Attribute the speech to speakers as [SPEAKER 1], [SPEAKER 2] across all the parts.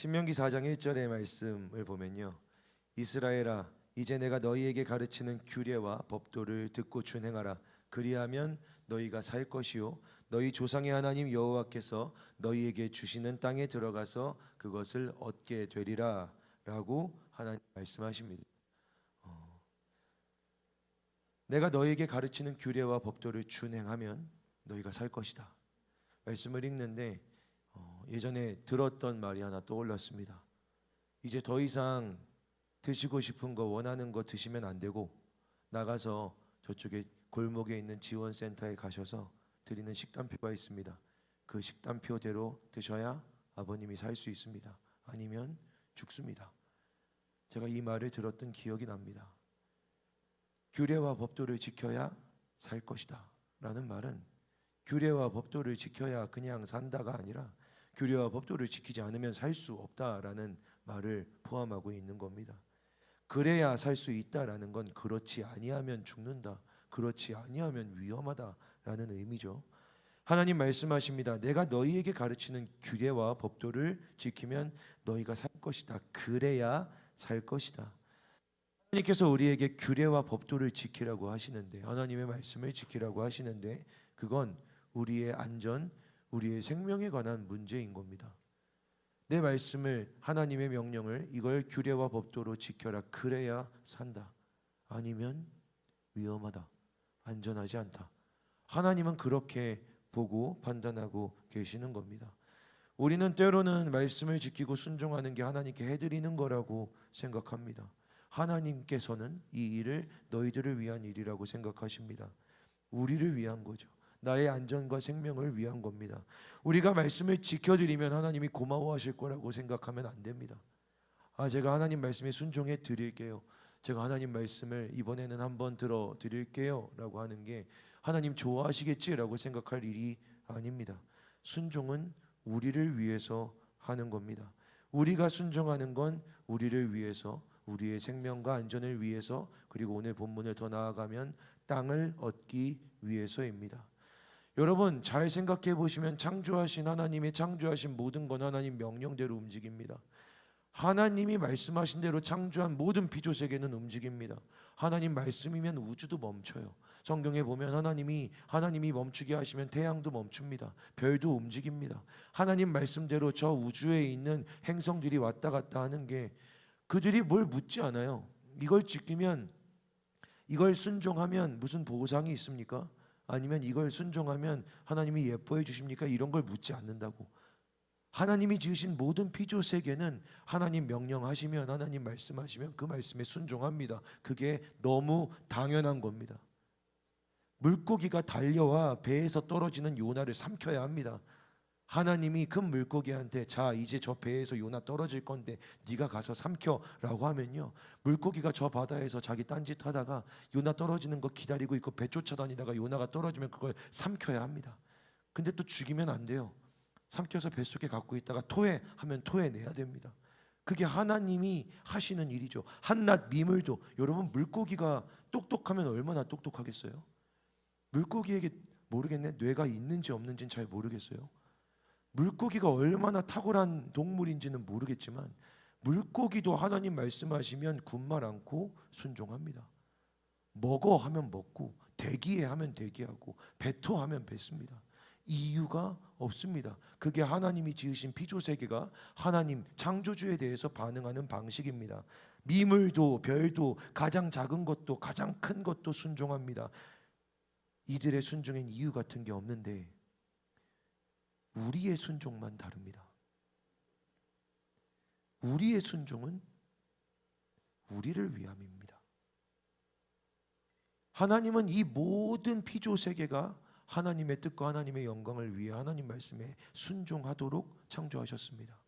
[SPEAKER 1] 신명기 4장 1절의 말씀을 보면요, 이스라엘아, 이제 내가 너희에게 가르치는 규례와 법도를 듣고 준행하라. 그리하면 너희가 살 것이요 너희 조상의 하나님 여호와께서 너희에게 주시는 땅에 들어가서 그것을 얻게 되리라 라고 하나님 말씀하십니다. 내가 너희에게 가르치는 규례와 법도를 준행하면 너희가 살 것이다. 말씀을 읽는데 예전에 들었던 말이 하나 떠올랐습니다. 이제 더 이상 드시고 싶은 거, 원하는 거 드시면 안 되고 나가서 저쪽에 골목에 있는 지원센터에 가셔서 드리는 식단표가 있습니다. 그 식단표대로 드셔야 아버님이 살 수 있습니다. 아니면 죽습니다. 제가 이 말을 들었던 기억이 납니다. 규례와 법도를 지켜야 살 것이다 라는 말은 규례와 법도를 지켜야 그냥 산다가 아니라 규례와 법도를 지키지 않으면 살 수 없다라는 말을 포함하고 있는 겁니다. 그래야 살 수 있다라는 건 그렇지 아니하면 죽는다, 그렇지 아니하면 위험하다라는 의미죠. 하나님 말씀하십니다. 내가 너희에게 가르치는 규례와 법도를 지키면 너희가 살 것이다. 그래야 살 것이다. 하나님께서 우리에게 규례와 법도를 지키라고 하시는데, 하나님의 말씀을 지키라고 하시는데 그건 우리의 안전, 우리의 생명에 관한 문제인 겁니다. 내 말씀을, 하나님의 명령을, 이걸 규례와 법도로 지켜라. 그래야 산다. 아니면 위험하다, 안전하지 않다. 하나님은 그렇게 보고 판단하고 계시는 겁니다. 우리는 때로는 말씀을 지키고 순종하는 게 하나님께 해드리는 거라고 생각합니다. 하나님께서는 이 일을 너희들을 위한 일이라고 생각하십니다. 우리를 위한 거죠. 나의 안전과 생명을 위한 겁니다. 우리가 말씀을 지켜드리면 하나님이 고마워하실 거라고 생각하면 안 됩니다. 제가 하나님 말씀에 순종해 드릴게요, 제가 하나님 말씀을 이번에는 한번 들어 드릴게요 라고 하는 게 하나님 좋아하시겠지라고 생각할 일이 아닙니다. 순종은 우리를 위해서 하는 겁니다. 우리가 순종하는 건 우리를 위해서, 우리의 생명과 안전을 위해서, 그리고 오늘 본문을 더 나아가면 땅을 얻기 위해서입니다. 여러분 잘 생각해 보시면 창조하신 하나님의 창조하신 모든 건 하나님 명령대로 움직입니다. 하나님이 말씀하신 대로 창조한 모든 피조세계는 움직입니다. 하나님 말씀이면 우주도 멈춰요. 성경에 보면 하나님이 멈추게 하시면 태양도 멈춥니다. 별도 움직입니다. 하나님 말씀대로 저 우주에 있는 행성들이 왔다 갔다 하는 게, 그들이 뭘 묻지 않아요. 이걸 지키면, 이걸 순종하면 무슨 보상이 있습니까? 아니면 이걸 순종하면 하나님이 예뻐해 주십니까? 이런 걸 묻지 않는다고. 하나님이 지으신 모든 피조 세계는 하나님 명령하시면, 하나님 말씀하시면 그 말씀에 순종합니다. 그게 너무 당연한 겁니다. 물고기가 달려와 배에서 떨어지는 요나를 삼켜야 합니다. 하나님이 큰 물고기한테 자 이제 저 배에서 요나 떨어질 건데 네가 가서 삼켜라고 하면요, 물고기가 저 바다에서 자기 딴짓 하다가 요나 떨어지는 거 기다리고 있고 배 쫓아다니다가 요나가 떨어지면 그걸 삼켜야 합니다. 근데 또 죽이면 안 돼요. 삼켜서 뱃속에 갖고 있다가 토해하면 토해내야 됩니다. 그게 하나님이 하시는 일이죠. 한낱 미물도, 여러분 물고기가 똑똑하면 얼마나 똑똑하겠어요? 물고기에게 모르겠네, 뇌가 있는지 없는지는 잘 모르겠어요. 물고기가 얼마나 탁월한 동물인지는 모르겠지만 물고기도 하나님 말씀하시면 군말 않고 순종합니다. 먹어 하면 먹고, 대기해 하면 대기하고, 뱉어 하면 뱉습니다. 이유가 없습니다. 그게 하나님이 지으신 피조세계가 하나님 창조주에 대해서 반응하는 방식입니다. 미물도 별도, 가장 작은 것도 가장 큰 것도 순종합니다. 이들의 순종엔 이유 같은 게 없는데 우리의 순종만 다릅니다. 우리의 순종은 우리를 위함입니다. 하나님은 이 모든 피조세계가 하나님의 뜻과 하나님의 영광을 위해 하나님 말씀에 순종하도록 창조하셨습니다.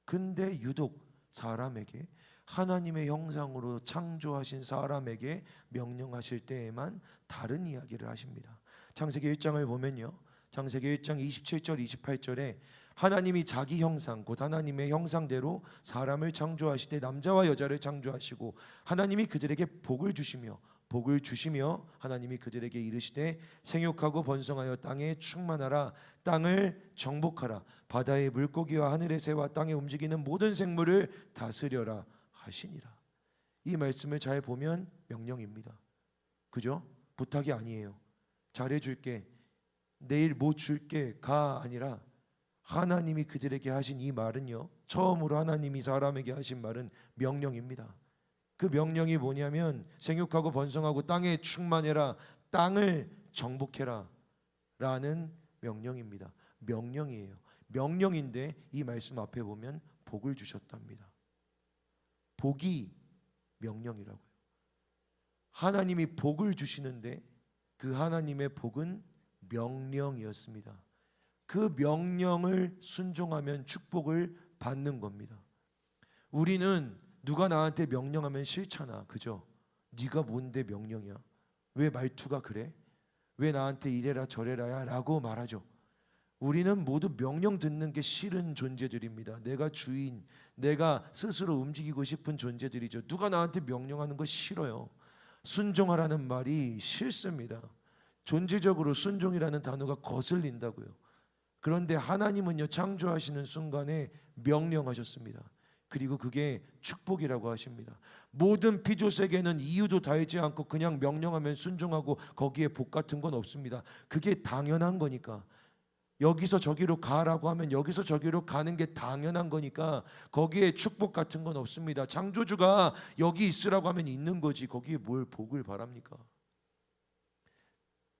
[SPEAKER 1] 근데 유독 사람에게, 하나님의 형상으로 창조하신 사람에게 명령하실 때에만 다른 이야기를 하십니다. 창세기 1장을 보면요, 창세기 1장 27절 28절에 하나님이 자기 형상, 곧 하나님의 형상대로 사람을 창조하시되 남자와 여자를 창조하시고 하나님이 그들에게 복을 주시며 복을 주시며 하나님이 그들에게 이르시되 생육하고 번성하여 땅에 충만하라. 땅을 정복하라. 바다의 물고기와 하늘의 새와 땅에 움직이는 모든 생물을 다스려라 하시니라. 이 말씀을 잘 보면 명령입니다. 그죠? 부탁이 아니에요. 잘해줄게, 내일 뭐 줄게 가 아니라 하나님이 그들에게 하신 이 말은요, 처음으로 하나님이 사람에게 하신 말은 명령입니다. 그 명령이 뭐냐면 생육하고 번성하고 땅에 충만해라, 땅을 정복해라 라는 명령입니다. 명령이에요. 명령인데 이 말씀 앞에 보면 복을 주셨답니다. 복이 명령이라고요. 하나님이 복을 주시는데 그 하나님의 복은 명령이었습니다. 그 명령을 순종하면 축복을 받는 겁니다. 우리는 누가 나한테 명령하면 싫잖아, 그죠? 네가 뭔데 명령이야? 왜 말투가 그래? 왜 나한테 이래라 저래라야? 라고 말하죠. 우리는 모두 명령 듣는 게 싫은 존재들입니다. 내가 주인, 내가 스스로 움직이고 싶은 존재들이죠. 누가 나한테 명령하는 거 싫어요. 순종하라는 말이 싫습니다. 존재적으로 순종이라는 단어가 거슬린다고요. 그런데 하나님은요, 창조하시는 순간에 명령하셨습니다. 그리고 그게 축복이라고 하십니다. 모든 피조세계는 이유도 달지 않고 그냥 명령하면 순종하고 거기에 복 같은 건 없습니다. 그게 당연한 거니까. 여기서 저기로 가라고 하면 여기서 저기로 가는 게 당연한 거니까 거기에 축복 같은 건 없습니다. 창조주가 여기 있으라고 하면 있는 거지 거기에 뭘 복을 바랍니까?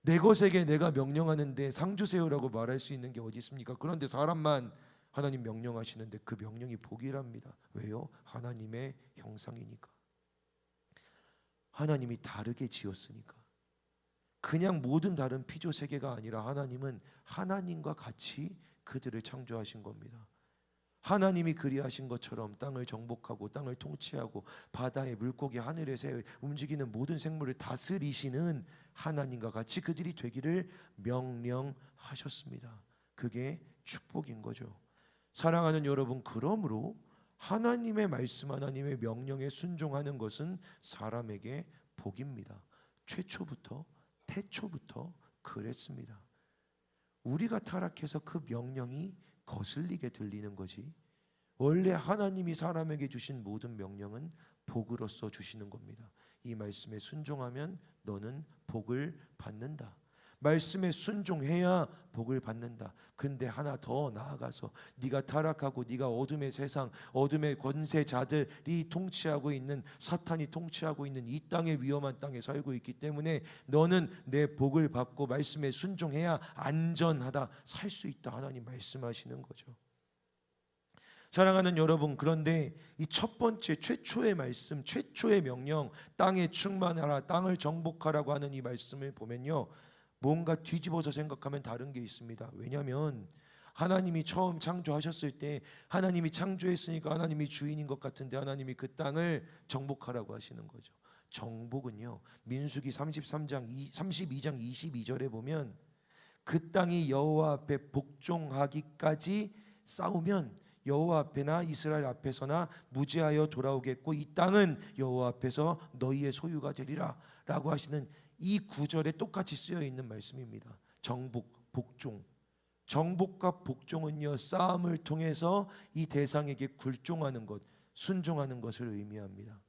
[SPEAKER 1] 내 것에게 내가 명령하는데 상 주세요라고 말할 수 있는 게 어디 있습니까? 그런데 사람만 하나님 명령하시는데 그 명령이 복이랍니다. 왜요? 하나님의 형상이니까. 하나님이 다르게 지었으니까. 그냥 모든 다른 피조 세계가 아니라 하나님은 하나님과 같이 그들을 창조하신 겁니다. 하나님이 그리하신 것처럼 땅을 정복하고 땅을 통치하고 바다의 물고기, 하늘의 새, 움직이는 모든 생물을 다스리시는 하나님과 같이 그들이 되기를 명령하셨습니다. 그게 축복인 거죠. 사랑하는 여러분, 그러므로 하나님의 말씀, 하나님의 명령에 순종하는 것은 사람에게 복입니다. 최초부터 태초부터 그랬습니다. 우리가 타락해서 그 명령이 거슬리게 들리는 거지. 원래 하나님이 사람에게 주신 모든 명령은 복으로서 주시는 겁니다. 이 말씀에 순종하면 너는 복을 받는다. 말씀에 순종해야 복을 받는다. 근데 하나 더 나아가서 네가 타락하고 네가 어둠의 세상, 어둠의 권세자들이 통치하고 있는, 사탄이 통치하고 있는 이 땅의 위험한 땅에 살고 있기 때문에 너는 내 복을 받고 말씀에 순종해야 안전하다, 살 수 있다. 하나님 말씀하시는 거죠. 사랑하는 여러분, 그런데 이 첫 번째 최초의 말씀, 최초의 명령, 땅에 충만하라, 땅을 정복하라고 하는 이 말씀을 보면요, 뭔가 뒤집어서 생각하면 다른 게 있습니다. 왜냐하면 하나님이 처음 창조하셨을 때 하나님이 창조했으니까 하나님이 주인인 것 같은데 하나님이 그 땅을 정복하라고 하시는 거죠. 정복은요, 민수기 32장 22절에 보면 그 땅이 여호와 앞에 복종하기까지 싸우면 여호와 앞에나 이스라엘 앞에서나 무죄하여 돌아오겠고 이 땅은 여호와 앞에서 너희의 소유가 되리라 라고 하시는 이 구절에 똑같이 쓰여 있는 말씀입니다. 정복, 복종. 정복과 복종은요, 싸움을 통해서 이 대상에게 굴종하는 것, 순종하는 것을 의미합니다.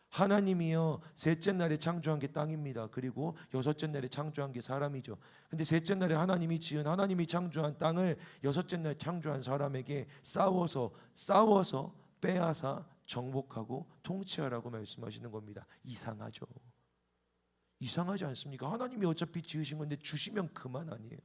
[SPEAKER 1] 하나님이요, 셋째 날에 창조한 게 땅입니다. 그리고 여섯째 날에 창조한 게 사람이죠. 근데 셋째 날에 하나님이 지은, 하나님이 창조한 땅을 여섯째 날 창조한 사람에게 싸워서 빼앗아 정복하고 통치하라고 말씀하시는 겁니다. 이상하죠? 이상하지 않습니까? 하나님이 어차피 지으신 건데 주시면 그만 아니에요.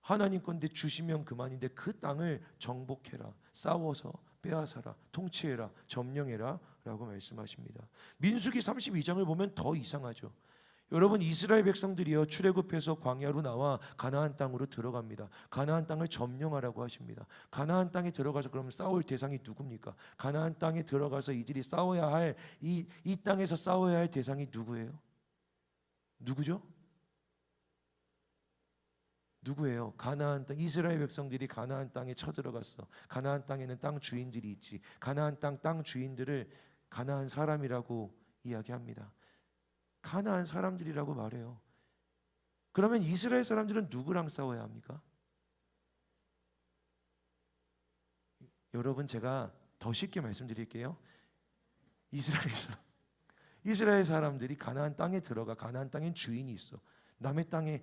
[SPEAKER 1] 하나님 건데 주시면 그만인데 그 땅을 정복해라, 싸워서 빼앗아라, 통치해라, 점령해라 라고 말씀하십니다. 민수기 32장을 보면 더 이상하죠. 여러분, 이스라엘 백성들이요, 출애굽해서 광야로 나와 가나안 땅으로 들어갑니다. 가나안 땅을 점령하라고 하십니다. 가나안 땅에 들어가서 그러면 싸울 대상이 누굽니까? 가나안 땅에 들어가서 이들이 싸워야 할, 이 땅에서 싸워야 할 대상이 누구예요? 누구죠? 누구예요? 가나안 땅. 이스라엘 백성들이 가나안 땅에 쳐들어갔어. 가나안 땅에는 땅 주인들이 있지. 가나안 땅 주인들을 가나안 사람이라고 이야기합니다. 가나안 사람들이라고 말해요. 그러면 이스라엘 사람들은 누구랑 싸워야 합니까? 여러분, 제가 더 쉽게 말씀드릴게요. 이스라엘 사람들이 가나안 땅에 들어가. 가나안 땅엔 주인이 있어. 남의 땅에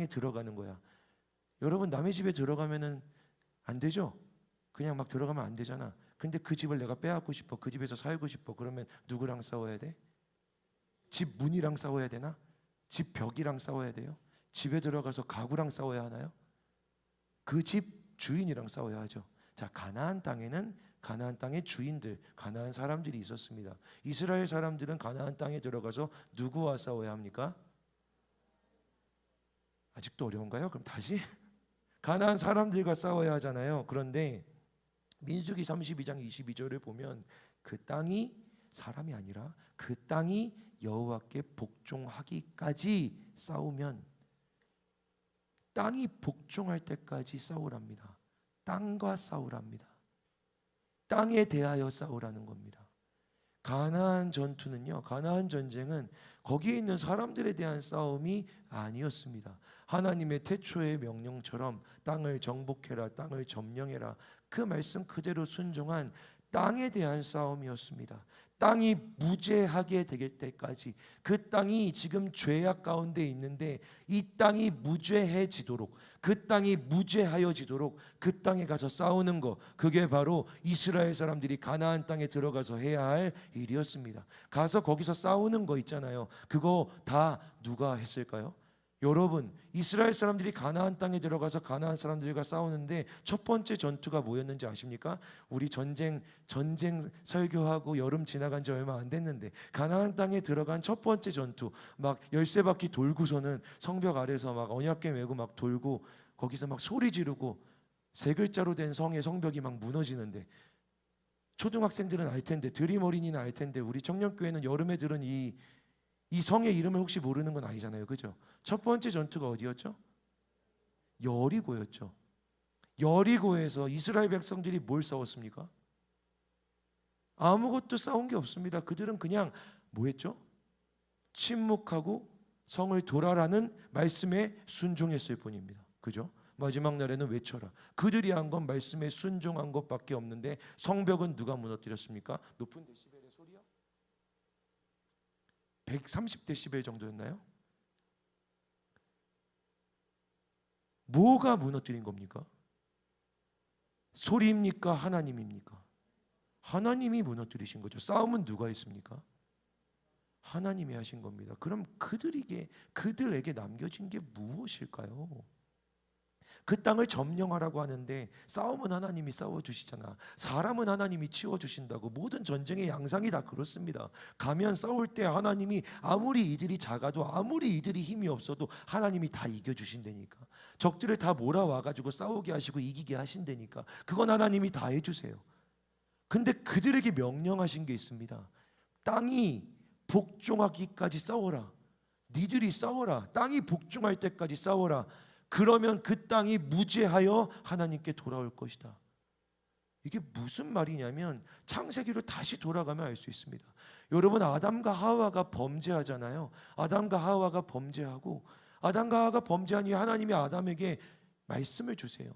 [SPEAKER 1] 들어가는 거야. 여러분, 남의 집에 들어가면은 안 되죠? 그냥 막 들어가면 안 되잖아. 근데 그 집을 내가 빼앗고 싶어. 그 집에서 살고 싶어. 그러면 누구랑 싸워야 돼? 집 문이랑 싸워야 되나? 집 벽이랑 싸워야 돼요? 집에 들어가서 가구랑 싸워야 하나요? 그 집 주인이랑 싸워야 하죠. 자, 가나안 땅에는 가나안 땅의 주인들, 가나안 사람들이 있었습니다. 이스라엘 사람들은 가나안 땅에 들어가서 누구와 싸워야 합니까? 아직도 어려운가요? 그럼 다시 가나안 사람들과 싸워야 하잖아요. 그런데 민수기 32장 22절을 보면 그 땅이 사람이 아니라 그 땅이 여호와께 복종하기까지 싸우면, 땅이 복종할 때까지 싸우랍니다. 땅과 싸우랍니다. 땅에 대하여 싸우라는 겁니다. 가나안 전투는요, 가나안 전쟁은 거기에 있는 사람들에 대한 싸움이 아니었습니다. 하나님의 태초의 명령처럼 땅을 정복해라, 땅을 점령해라, 그 말씀 그대로 순종한 땅에 대한 싸움이었습니다. 땅이 무죄하게 될 때까지, 그 땅이 지금 죄악 가운데 있는데 이 땅이 무죄해지도록, 그 땅이 무죄하여지도록 그 땅에 가서 싸우는 거, 그게 바로 이스라엘 사람들이 가나안 땅에 들어가서 해야 할 일이었습니다. 가서 거기서 싸우는 거 있잖아요. 그거 다 누가 했을까요? 여러분, 이스라엘 사람들이 가나안 땅에 들어가서 가나안 사람들과 싸우는데 첫 번째 전투가 뭐였는지 아십니까? 우리 전쟁 설교하고 여름 지나간 지 얼마 안 됐는데 가나안 땅에 들어간 첫 번째 전투, 막 13바퀴 돌고서는 성벽 아래서 막 언약궤 메고 막 돌고 거기서 막 소리 지르고 세 글자로 된 성의 성벽이 막 무너지는데, 초등학생들은 알 텐데, 드림 어린이는 알 텐데, 우리 청년교회는 여름에 들은 이 성의 이름을 혹시 모르는 건 아니잖아요, 그죠? 첫 번째 전투가 어디였죠? 여리고였죠. 여리고에서 이스라엘 백성들이 뭘 싸웠습니까? 아무것도 싸운 게 없습니다. 그들은 그냥 뭐 했죠? 침묵하고 성을 돌아라는 말씀에 순종했을 뿐입니다. 그죠? 마지막 날에는 외쳐라. 그들이 한 건 말씀에 순종한 것밖에 없는데 성벽은 누가 무너뜨렸습니까? 높은 데시벨의 소리요? 130데시벨 정도였나요? 뭐가 무너뜨린 겁니까? 소리입니까? 하나님입니까? 하나님이 무너뜨리신 거죠. 싸움은 누가 했습니까? 하나님이 하신 겁니다. 그럼 그들에게 남겨진 게 무엇일까요? 그 땅을 점령하라고 하는데 싸움은 하나님이 싸워주시잖아. 사람은 하나님이 치워주신다고. 모든 전쟁의 양상이 다 그렇습니다. 가면 싸울 때 하나님이 아무리 이들이 작아도, 아무리 이들이 힘이 없어도 하나님이 다 이겨주신다니까. 적들을 다 몰아와가지고 싸우게 하시고 이기게 하신다니까. 그건 하나님이 다 해주세요. 근데 그들에게 명령하신 게 있습니다. 땅이 복종하기까지 싸워라. 니들이 싸워라. 땅이 복종할 때까지 싸워라. 그러면 그 땅이 무죄하여 하나님께 돌아올 것이다. 이게 무슨 말이냐면 창세기로 다시 돌아가면 알 수 있습니다. 여러분, 아담과 하와가 범죄하잖아요. 아담과 하와가 범죄하고, 아담과 하와가 범죄한 이후에 하나님이 아담에게 말씀을 주세요.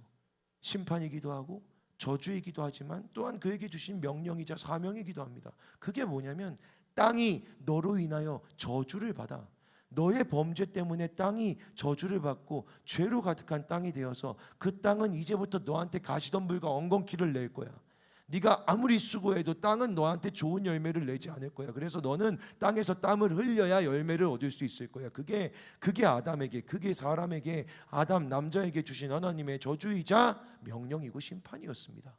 [SPEAKER 1] 심판이기도 하고 저주이기도 하지만 또한 그에게 주신 명령이자 사명이기도 합니다. 그게 뭐냐면 땅이 너로 인하여 저주를 받아. 너의 범죄 때문에 땅이 저주를 받고 죄로 가득한 땅이 되어서 그 땅은 이제부터 너한테 가시덤불과 엉겅퀴를 낼 거야. 네가 아무리 수고해도 땅은 너한테 좋은 열매를 내지 않을 거야. 그래서 너는 땅에서 땀을 흘려야 열매를 얻을 수 있을 거야. 그게 아담에게, 그게 사람에게, 아담 남자에게 주신 하나님의 저주이자 명령이고 심판이었습니다.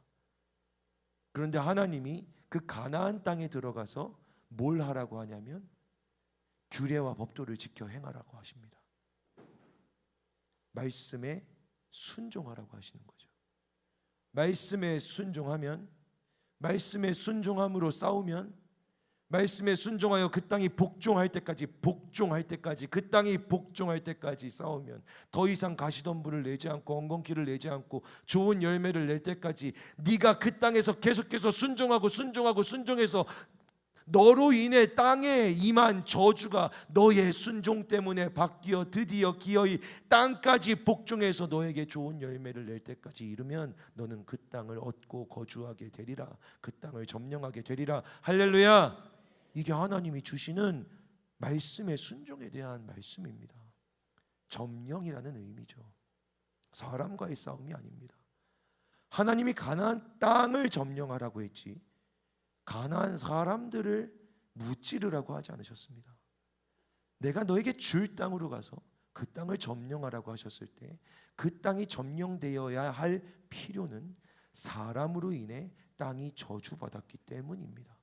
[SPEAKER 1] 그런데 하나님이 그 가나안 땅에 들어가서 뭘 하라고 하냐면 규례와 법도를 지켜 행하라고 하십니다. 말씀에 순종하라고 하시는 거죠. 말씀에 순종하면, 말씀에 순종함으로 싸우면, 말씀에 순종하여 그 땅이 복종할 때까지, 그 땅이 복종할 때까지 싸우면, 더 이상 가시덤불을 내지 않고 엉겅퀴를 내지 않고 좋은 열매를 낼 때까지 네가 그 땅에서 계속해서 순종해서 너로 인해 땅에 임한 저주가 너의 순종 때문에 바뀌어 드디어 기어이 땅까지 복종해서 너에게 좋은 열매를 낼 때까지 이르면 너는 그 땅을 얻고 거주하게 되리라. 그 땅을 점령하게 되리라. 할렐루야. 이게 하나님이 주시는 말씀의 순종에 대한 말씀입니다. 점령이라는 의미죠. 사람과의 싸움이 아닙니다. 하나님이 가나안 땅을 점령하라고 했지 가나안 사람들을 무찌르라고 하지 않으셨습니다. 내가 너에게 줄 땅으로 가서 그 땅을 점령하라고 하셨을 때 그 땅이 점령되어야 할 필요는 사람으로 인해 땅이 저주받았기 때문입니다.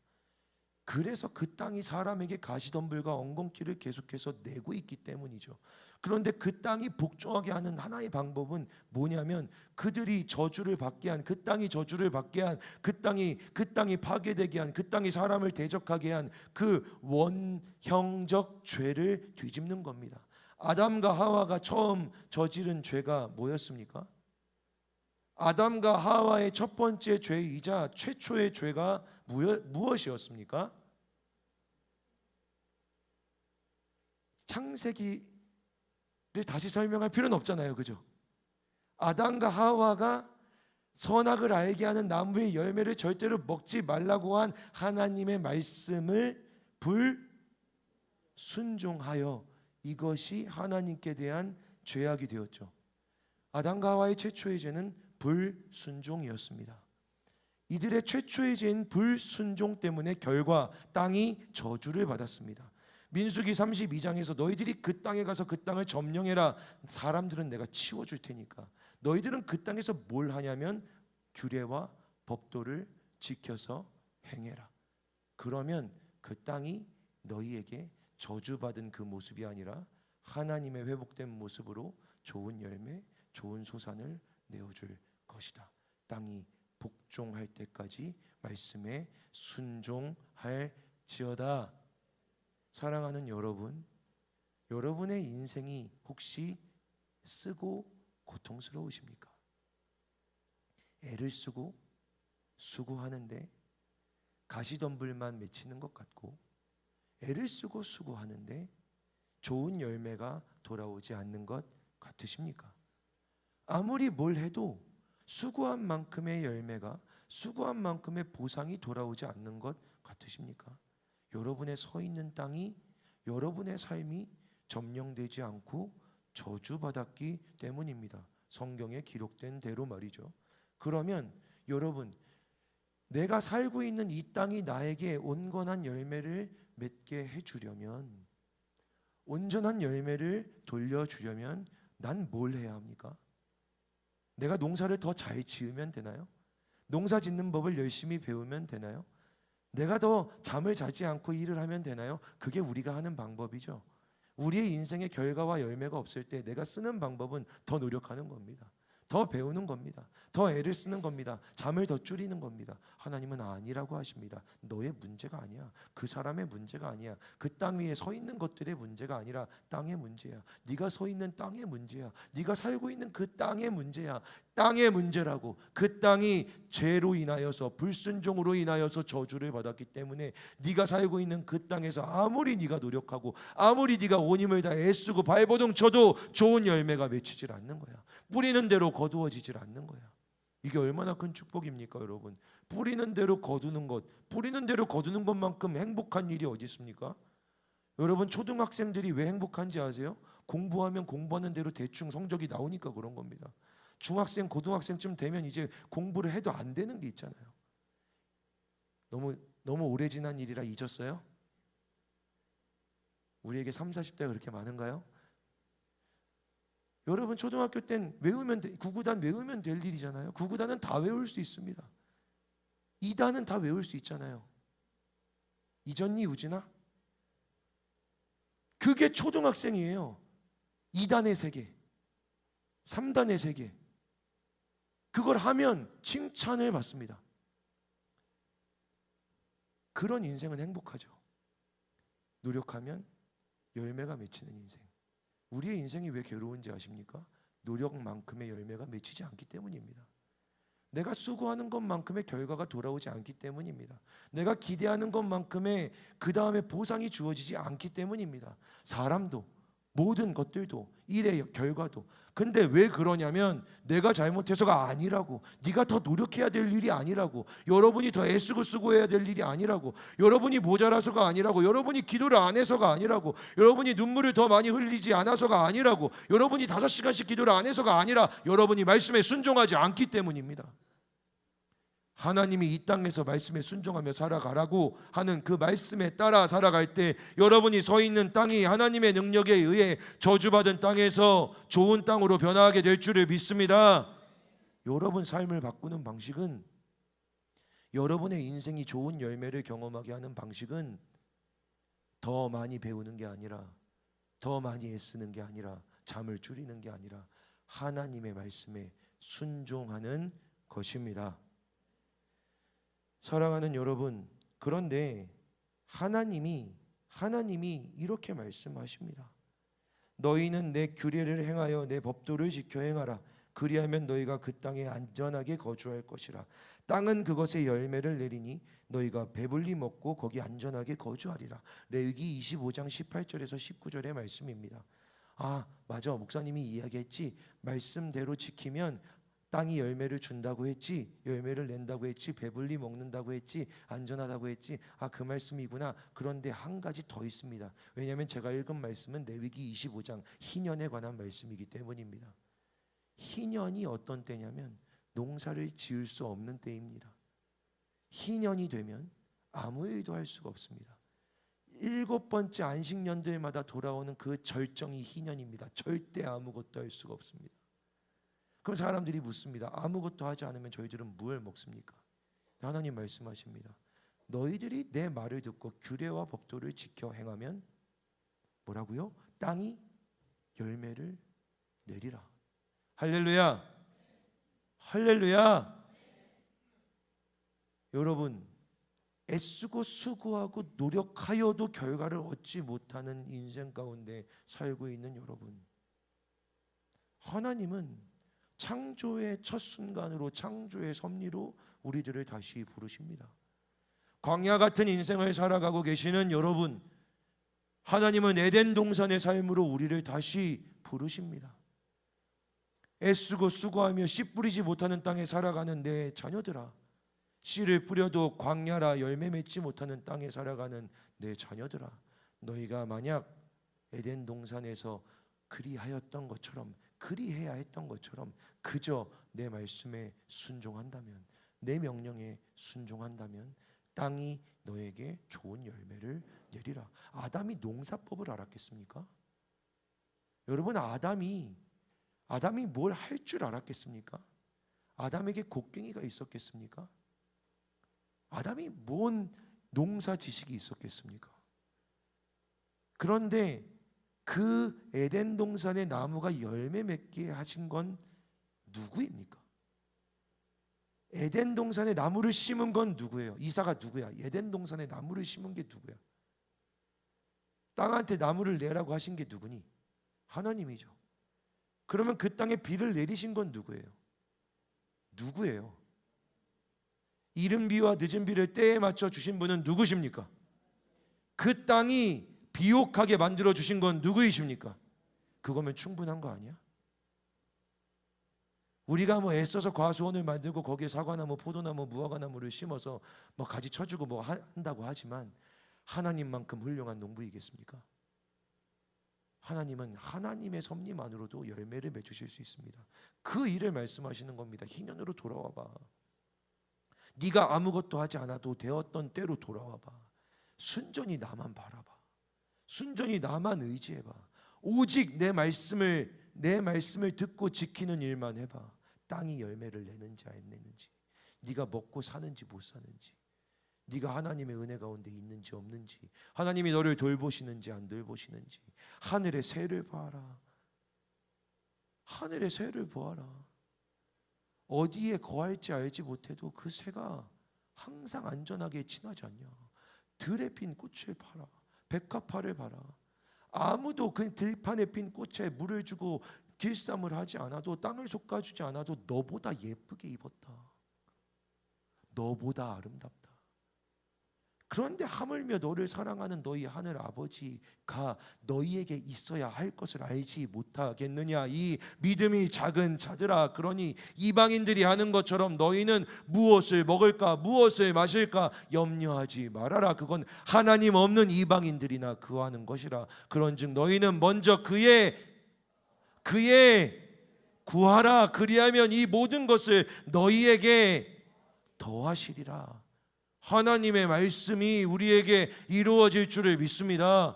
[SPEAKER 1] 그래서 그 땅이 사람에게 가시덤불과 엉겅퀴를 계속해서 내고 있기 때문이죠. 그런데 그 땅이 복종하게 하는 하나의 방법은 뭐냐면 그들이 저주를 받게 한 그 땅이 저주를 받게 한 그 땅이 파괴되게 한 그 땅이 사람을 대적하게 한 그 원형적 죄를 뒤집는 겁니다. 아담과 하와가 처음 저지른 죄가 뭐였습니까? 아담과 하와의 첫 번째 죄이자 최초의 죄가 무엇이었습니까? 창세기를 다시 설명할 필요는 없잖아요, 그죠? 아담과 하와가 선악을 알게 하는 나무의 열매를 절대로 먹지 말라고 한 하나님의 말씀을 불순종하여 이것이 하나님께 대한 죄악이 되었죠. 아담과 하와의 최초의 죄는 불순종이었습니다. 이들의 최초의 죄인 불순종 때문에 결과 땅이 저주를 받았습니다. 민수기 32장에서 너희들이 그 땅에 가서 그 땅을 점령해라. 사람들은 내가 치워줄 테니까. 너희들은 그 땅에서 뭘 하냐면 규례와 법도를 지켜서 행해라. 그러면 그 땅이 너희에게 저주받은 그 모습이 아니라 하나님의 회복된 모습으로 좋은 열매, 좋은 소산을 내어줄 것이다. 땅이 복종할 때까지 말씀에 순종할지어다. 사랑하는 여러분, 여러분의 인생이 혹시 쓰고 고통스러우십니까? 애를 쓰고 수고하는데 가시덤불만 맺히는 것 같고 애를 쓰고 수고하는데 좋은 열매가 돌아오지 않는 것 같으십니까? 아무리 뭘 해도 수고한 만큼의 열매가 수고한 만큼의 보상이 돌아오지 않는 것 같으십니까? 여러분의 서 있는 땅이 여러분의 삶이 점령되지 않고 저주받았기 때문입니다. 성경에 기록된 대로 말이죠. 그러면 여러분, 내가 살고 있는 이 땅이 나에게 온건한 열매를 맺게 해주려면, 온전한 열매를 돌려주려면 난 뭘 해야 합니까? 내가 농사를 더 잘 지으면 되나요? 농사 짓는 법을 열심히 배우면 되나요? 내가 더 잠을 자지 않고 일을 하면 되나요? 그게 우리가 하는 방법이죠. 우리의 인생의 결과와 열매가 없을 때 내가 쓰는 방법은 더 노력하는 겁니다. 더 배우는 겁니다. 더 애를 쓰는 겁니다. 잠을 더 줄이는 겁니다. 하나님은 아니라고 하십니다. 너의 문제가 아니야. 그 사람의 문제가 아니야. 그 땅 위에 서 있는 것들의 문제가 아니라 땅의 문제야. 네가 서 있는 땅의 문제야. 네가 살고 있는 그 땅의 문제야. 땅의 문제라고. 그 땅이 죄로 인하여서 불순종으로 인하여서 저주를 받았기 때문에 네가 살고 있는 그 땅에서 아무리 네가 노력하고 아무리 네가 온 힘을 다해 애쓰고 발버둥 쳐도 좋은 열매가 맺히질 않는 거야. 뿌리는 대로 거두어지질 않는 거야. 이게 얼마나 큰 축복입니까, 여러분? 뿌리는 대로 거두는 것, 뿌리는 대로 거두는 것만큼 행복한 일이 어디 있습니까? 여러분, 초등학생들이 왜 행복한지 아세요? 공부하면 공부하는 대로 대충 성적이 나오니까 그런 겁니다. 중학생, 고등학생쯤 되면 이제 공부를 해도 안 되는 게 있잖아요. 너무 오래 지난 일이라 잊었어요? 우리에게 30, 40대가 그렇게 많은가요? 여러분, 초등학교 땐 구구단 외우면 될 일이잖아요. 구구단은 다 외울 수 있습니다. 2단은 다 외울 수 있잖아요. 이전니 우진아? 그게 초등학생이에요. 2단의 세계, 3단의 세계. 그걸 하면 칭찬을 받습니다. 그런 인생은 행복하죠. 노력하면 열매가 맺히는 인생. 우리의 인생이 왜 괴로운지 아십니까? 노력만큼의 열매가 맺히지 않기 때문입니다. 내가 수고하는 것만큼의 결과가 돌아오지 않기 때문입니다. 내가 기대하는 것만큼의 그 다음에 보상이 주어지지 않기 때문입니다. 사람도 모든 것들도 일의 결과도. 근데 왜 그러냐면 내가 잘못해서가 아니라고, 네가 더 노력해야 될 일이 아니라고, 여러분이 더 애쓰고 수고해야 될 일이 아니라고, 여러분이 모자라서가 아니라고, 여러분이 기도를 안 해서가 아니라고, 여러분이 눈물을 더 많이 흘리지 않아서가 아니라고, 여러분이 5시간씩 기도를 안 해서가 아니라 여러분이 말씀에 순종하지 않기 때문입니다. 하나님이 이 땅에서 말씀에 순종하며 살아가라고 하는 그 말씀에 따라 살아갈 때 여러분이 서 있는 땅이 하나님의 능력에 의해 저주받은 땅에서 좋은 땅으로 변화하게 될 줄을 믿습니다. 여러분 삶을 바꾸는 방식은, 여러분의 인생이 좋은 열매를 경험하게 하는 방식은 더 많이 배우는 게 아니라, 더 많이 애쓰는 게 아니라, 잠을 줄이는 게 아니라 하나님의 말씀에 순종하는 것입니다. 사랑하는 여러분, 그런데 하나님이 이렇게 말씀하십니다. 너희는 내 규례를 행하여 내 법도를 지켜 행하라. 그리하면 너희가 그 땅에 안전하게 거주할 것이라. 땅은 그것의 열매를 내리니 너희가 배불리 먹고 거기 안전하게 거주하리라. 레위기 25장 18절에서 19절의 말씀입니다. 아, 맞아, 목사님이 이야기했지. 말씀대로 지키면 땅이 열매를 준다고 했지, 열매를 낸다고 했지, 배불리 먹는다고 했지, 안전하다고 했지. 아, 그 말씀이구나. 그런데 한 가지 더 있습니다. 왜냐하면 제가 읽은 말씀은 레위기 25장 희년에 관한 말씀이기 때문입니다. 희년이 어떤 때냐면 농사를 지을 수 없는 때입니다. 희년이 되면 아무 일도 할 수가 없습니다. 7번째 안식년들마다 돌아오는 그 절정이 희년입니다. 절대 아무것도 할 수가 없습니다. 그럼 사람들이 묻습니다. 아무것도 하지 않으면 저희들은 무엇을 먹습니까? 하나님 말씀하십니다. 너희들이 내 말을 듣고 규례와 법도를 지켜 행하면 뭐라고요? 땅이 열매를 내리라. 할렐루야. 할렐루야. 여러분, 애쓰고 수고하고 노력하여도 결과를 얻지 못하는 인생 가운데 살고 있는 여러분, 하나님은 창조의 첫 순간으로, 창조의 섭리로 우리들을 다시 부르십니다. 광야 같은 인생을 살아가고 계시는 여러분, 하나님은 에덴 동산의 삶으로 우리를 다시 부르십니다. 애쓰고 수고하며 씨 뿌리지 못하는 땅에 살아가는 내 자녀들아, 씨를 뿌려도 광야라 열매 맺지 못하는 땅에 살아가는 내 자녀들아, 너희가 만약 에덴 동산에서 그리하였던 것처럼, 그리해야 했던 것처럼 그저 내 말씀에 순종한다면, 내 명령에 순종한다면 땅이 너에게 좋은 열매를 내리라. 아담이 농사법을 알았겠습니까? 여러분, 아담이 뭘 할 줄 알았겠습니까? 아담에게 곡괭이가 있었겠습니까? 아담이 뭔 농사 지식이 있었겠습니까? 그런데 그 에덴 동산의 나무가 열매 맺게 하신 건 누구입니까? 에덴 동산에 나무를 심은 건 누구예요? 이사가 누구야? 에덴 동산에 나무를 심은 게 누구야? 땅한테 나무를 내라고 하신 게 누구니? 하나님이죠. 그러면 그 땅에 비를 내리신 건 누구예요? 누구예요? 이른 비와 늦은 비를 때에 맞춰 주신 분은 누구십니까? 그 땅이 비옥하게 만들어 주신 건 누구이십니까? 그거면 충분한 거 아니야? 우리가 뭐 애써서 과수원을 만들고 거기에 사과나무, 포도나무, 무화과나무를 심어서 뭐 가지 쳐주고 뭐 한다고 하지만 하나님만큼 훌륭한 농부이겠습니까? 하나님은 하나님의 섭리만으로도 열매를 맺으실 수 있습니다. 그 일을 말씀하시는 겁니다. 희년으로 돌아와봐. 네가 아무것도 하지 않아도 되었던 때로 돌아와봐. 순전히 나만 바라봐. 순전히 나만 의지해봐. 오직 내 말씀을 듣고 지키는 일만 해봐. 땅이 열매를 내는지 안 내는지, 네가 먹고 사는지 못 사는지, 네가 하나님의 은혜 가운데 있는지 없는지, 하나님이 너를 돌보시는지 안 돌보시는지, 하늘의 새를 봐라. 하늘의 새를 보아라. 어디에 거할지 알지 못해도 그 새가 항상 안전하게 지나지 않냐. 들에 핀 꽃을 봐라. 백합화를 봐라. 아무도 그 들판에 핀 꽃에 물을 주고 길쌈을 하지 않아도, 땅을 솎아주지 않아도 너보다 예쁘게 입었다. 너보다 아름답다. 그런데 하물며 너를 사랑하는 너희 하늘 아버지가 너희에게 있어야 할 것을 알지 못하겠느냐. 이 믿음이 작은 자들아, 그러니 이방인들이 하는 것처럼 너희는 무엇을 먹을까 무엇을 마실까 염려하지 말아라. 그건 하나님 없는 이방인들이나 그하는 것이라. 그런즉 너희는 먼저 그의 구하라. 그리하면 이 모든 것을 너희에게 더하시리라. 하나님의 말씀이 우리에게 이루어질 줄을 믿습니다.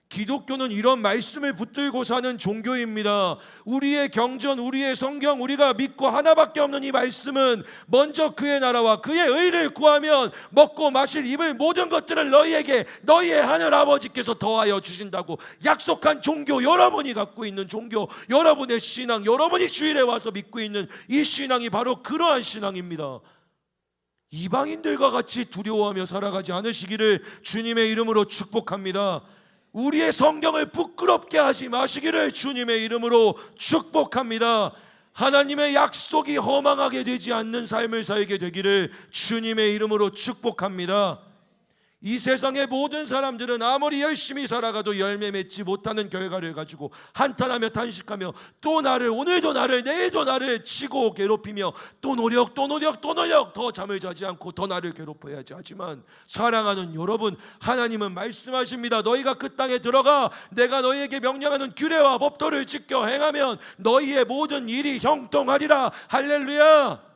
[SPEAKER 1] 기독교는 이런 말씀을 붙들고 사는 종교입니다. 우리의 경전, 우리의 성경, 우리가 믿고 하나밖에 없는 이 말씀은 먼저 그의 나라와 그의 의를 구하면 먹고 마실 입을 모든 것들을 너희에게 너희의 하늘 아버지께서 더하여 주신다고 약속한 종교, 여러분이 갖고 있는 종교, 여러분의 신앙, 여러분이 주일에 와서 믿고 있는 이 신앙이 바로 그러한 신앙입니다. 이방인들과 같이 두려워하며 살아가지 않으시기를 주님의 이름으로 축복합니다. 우리의 성경을 부끄럽게 하지 마시기를 주님의 이름으로 축복합니다. 하나님의 약속이 허망하게 되지 않는 삶을 살게 되기를 주님의 이름으로 축복합니다. 이 세상의 모든 사람들은 아무리 열심히 살아가도 열매 맺지 못하는 결과를 가지고 한탄하며 탄식하며 또 나를, 오늘도 나를, 내일도 나를 치고 괴롭히며 또 노력 더 잠을 자지 않고 더 나를 괴롭혀야지 하지만, 사랑하는 여러분, 하나님은 말씀하십니다. 너희가 그 땅에 들어가 내가 너희에게 명령하는 규례와 법도를 지켜 행하면 너희의 모든 일이 형통하리라. 할렐루야.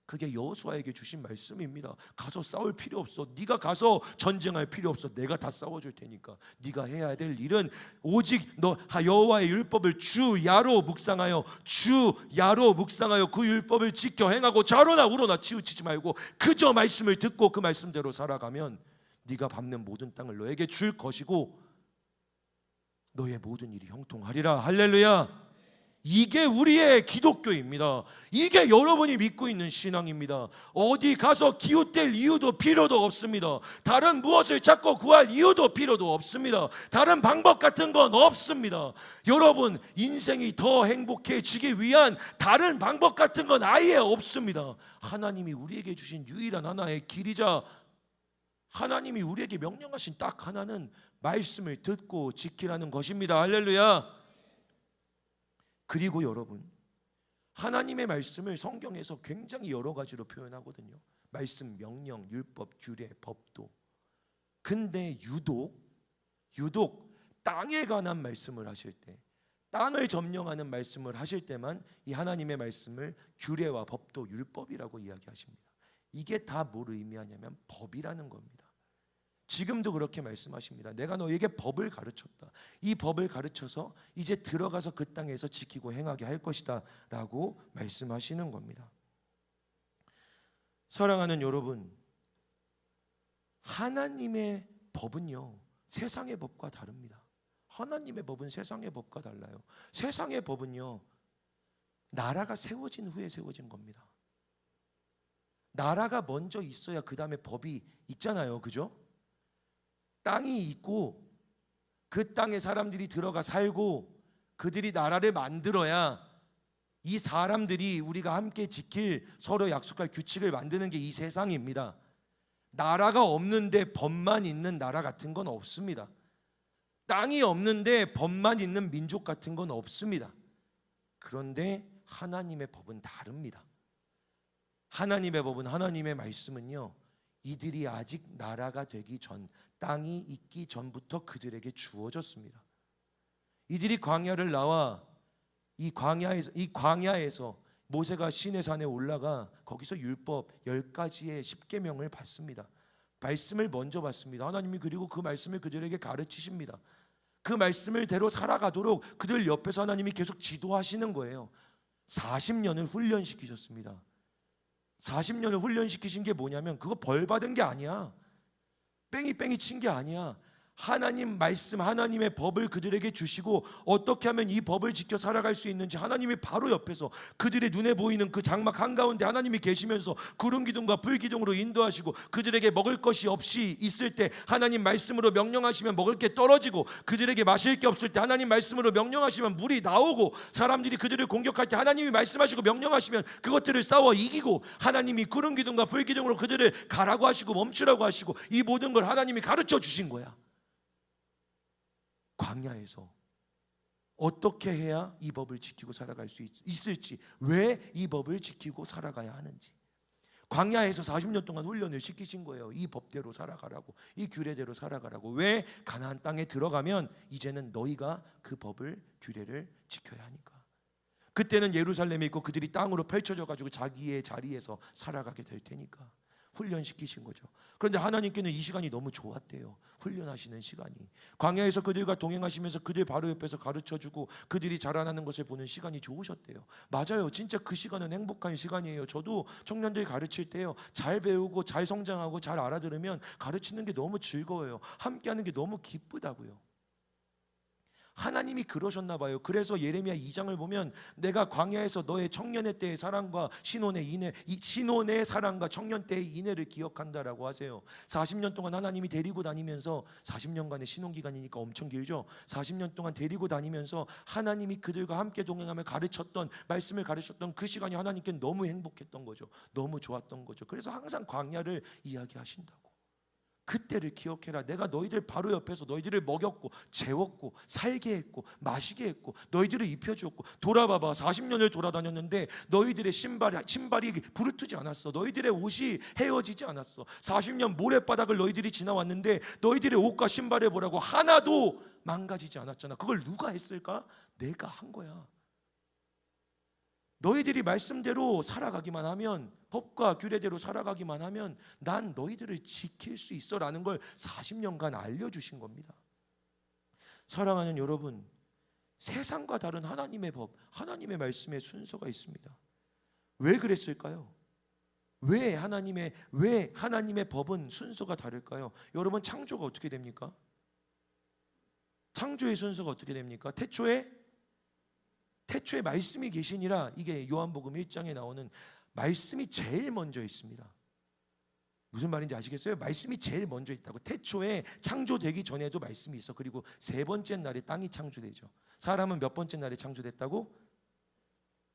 [SPEAKER 1] 그게 여호수아에게 주신 말씀입니다. 가서 싸울 필요 없어. 네가 가서 전쟁할 필요 없어. 내가 다 싸워줄 테니까. 네가 해야 될 일은 오직 너 여호와의 율법을 주야로 묵상하여 그 율법을 지켜 행하고 좌로나 우로나 치우치지 말고 그저 말씀을 듣고 그 말씀대로 살아가면 네가 밟는 모든 땅을 너에게 줄 것이고 너의 모든 일이 형통하리라. 할렐루야. 이게 우리의 기독교입니다. 이게 여러분이 믿고 있는 신앙입니다. 어디 가서 기웃댈 이유도 필요도 없습니다. 다른 무엇을 찾고 구할 이유도 필요도 없습니다. 다른 방법 같은 건 없습니다. 여러분, 인생이 더 행복해지기 위한 다른 방법 같은 건 아예 없습니다. 하나님이 우리에게 주신 유일한 하나의 길이자 하나님이 우리에게 명령하신 딱 하나는 말씀을 듣고 지키라는 것입니다. 할렐루야. 그리고 여러분, 하나님의 말씀을 성경에서 굉장히 여러 가지로 표현하거든요. 말씀, 명령, 율법, 규례, 법도. 근데 유독 땅에 관한 말씀을 하실 때, 땅을 점령하는 말씀을 하실 때만 이 하나님의 말씀을 규례와 법도, 율법이라고 이야기하십니다. 이게 다 뭘 의미하냐면 법이라는 겁니다. 지금도 그렇게 말씀하십니다. 내가 너에게 법을 가르쳤다. 이 법을 가르쳐서 이제 들어가서 그 땅에서 지키고 행하게 할 것이다 라고 말씀하시는 겁니다. 사랑하는 여러분, 하나님의 법은요, 세상의 법과 다릅니다. 하나님의 법은 세상의 법과 달라요. 세상의 법은요, 나라가 세워진 후에 세워진 겁니다. 나라가 먼저 있어야 그 다음에 법이 있잖아요. 그죠? 땅이 있고 그 땅에 사람들이 들어가 살고 그들이 나라를 만들어야 이 사람들이 우리가 함께 지킬 서로 약속할 규칙을 만드는 게 이 세상입니다. 나라가 없는데 법만 있는 나라 같은 건 없습니다. 땅이 없는데 법만 있는 민족 같은 건 없습니다. 그런데 하나님의 법은 다릅니다. 하나님의 법은, 하나님의 말씀은요, 이들이 아직 나라가 되기 전, 땅이 있기 전부터 그들에게 주어졌습니다. 이들이 광야를 나와 이 광야에서 모세가 시내산에 올라가 거기서 율법 10가지의 10계명을 받습니다. 말씀을 먼저 받습니다. 하나님이 그리고 그 말씀을 그들에게 가르치십니다. 그 말씀을 대로 살아가도록 그들 옆에서 하나님이 계속 지도하시는 거예요. 40년을 훈련시키셨습니다. 40년을 훈련시키신 게 뭐냐면 그거 벌 받은 게 아니야. 뺑이 친 게 아니야. 하나님 말씀, 하나님의 법을 그들에게 주시고 어떻게 하면 이 법을 지켜 살아갈 수 있는지 하나님이 바로 옆에서 그들의 눈에 보이는 그 장막 한가운데 하나님이 계시면서 구름 기둥과 불 기둥으로 인도하시고, 그들에게 먹을 것이 없이 있을 때 하나님 말씀으로 명령하시면 먹을 게 떨어지고, 그들에게 마실 게 없을 때 하나님 말씀으로 명령하시면 물이 나오고, 사람들이 그들을 공격할 때 하나님이 말씀하시고 명령하시면 그것들을 싸워 이기고, 하나님이 구름 기둥과 불 기둥으로 그들을 가라고 하시고 멈추라고 하시고, 이 모든 걸 하나님이 가르쳐 주신 거야. 광야에서 어떻게 해야 이 법을 지키고 살아갈 수 있을지, 왜 이 법을 지키고 살아가야 하는지, 광야에서 40년 동안 훈련을 시키신 거예요. 이 법대로 살아가라고, 이 규례대로 살아가라고. 왜? 가나안 땅에 들어가면 이제는 너희가 그 법을, 규례를 지켜야 하니까. 그때는 예루살렘에 있고 그들이 땅으로 펼쳐져 가지고 자기의 자리에서 살아가게 될 테니까 훈련시키신 거죠. 그런데 하나님께는 이 시간이 너무 좋았대요. 훈련하시는 시간이. 광야에서 그들과 동행하시면서 그들 바로 옆에서 가르쳐주고 그들이 자라나는 것을 보는 시간이 좋으셨대요. 맞아요. 진짜 그 시간은 행복한 시간이에요. 저도 청년들 가르칠 때요, 잘 배우고 잘 성장하고 잘 알아들으면 가르치는 게 너무 즐거워요. 함께하는 게 너무 기쁘다고요. 하나님이 그러셨나 봐요. 그래서 예레미야 2장을 보면 내가 광야에서 너의 청년의 때의 사랑과 신혼의 사랑과 청년 때의 인애를 기억한다라고 하세요. 40년 동안 하나님이 데리고 다니면서, 40년간의 신혼기간이니까 엄청 길죠. 40년 동안 데리고 다니면서 하나님이 그들과 함께 동행하며 가르쳤던, 말씀을 가르쳤던 그 시간이 하나님께 너무 행복했던 거죠. 너무 좋았던 거죠. 그래서 항상 광야를 이야기하신다고. 그때를 기억해라. 내가 너희들 바로 옆에서 너희들을 먹였고 재웠고 살게 했고 마시게 했고 너희들을 입혀주었고, 돌아봐봐. 40년을 돌아다녔는데 너희들의 신발이 부르트지 않았어. 너희들의 옷이 헤어지지 않았어. 40년 모래바닥을 너희들이 지나왔는데 너희들의 옷과 신발에 뭐라고 하나도 망가지지 않았잖아. 그걸 누가 했을까? 내가 한 거야. 너희들이 말씀대로 살아가기만 하면, 법과 규례대로 살아가기만 하면 난 너희들을 지킬 수 있어라는 걸 40년간 알려주신 겁니다. 사랑하는 여러분, 세상과 다른 하나님의 법, 하나님의 말씀에 순서가 있습니다. 왜 그랬을까요? 왜 하나님의 법은 순서가 다를까요? 여러분, 창조가 어떻게 됩니까? 창조의 순서가 어떻게 됩니까? 태초에 말씀이 계시니라. 이게 요한복음 1장에 나오는 말씀이 제일 먼저 있습니다. 무슨 말인지 아시겠어요? 말씀이 제일 먼저 있다고. 태초에 창조되기 전에도 말씀이 있어. 그리고 세 번째 날에 땅이 창조되죠. 사람은 몇 번째 날에 창조됐다고?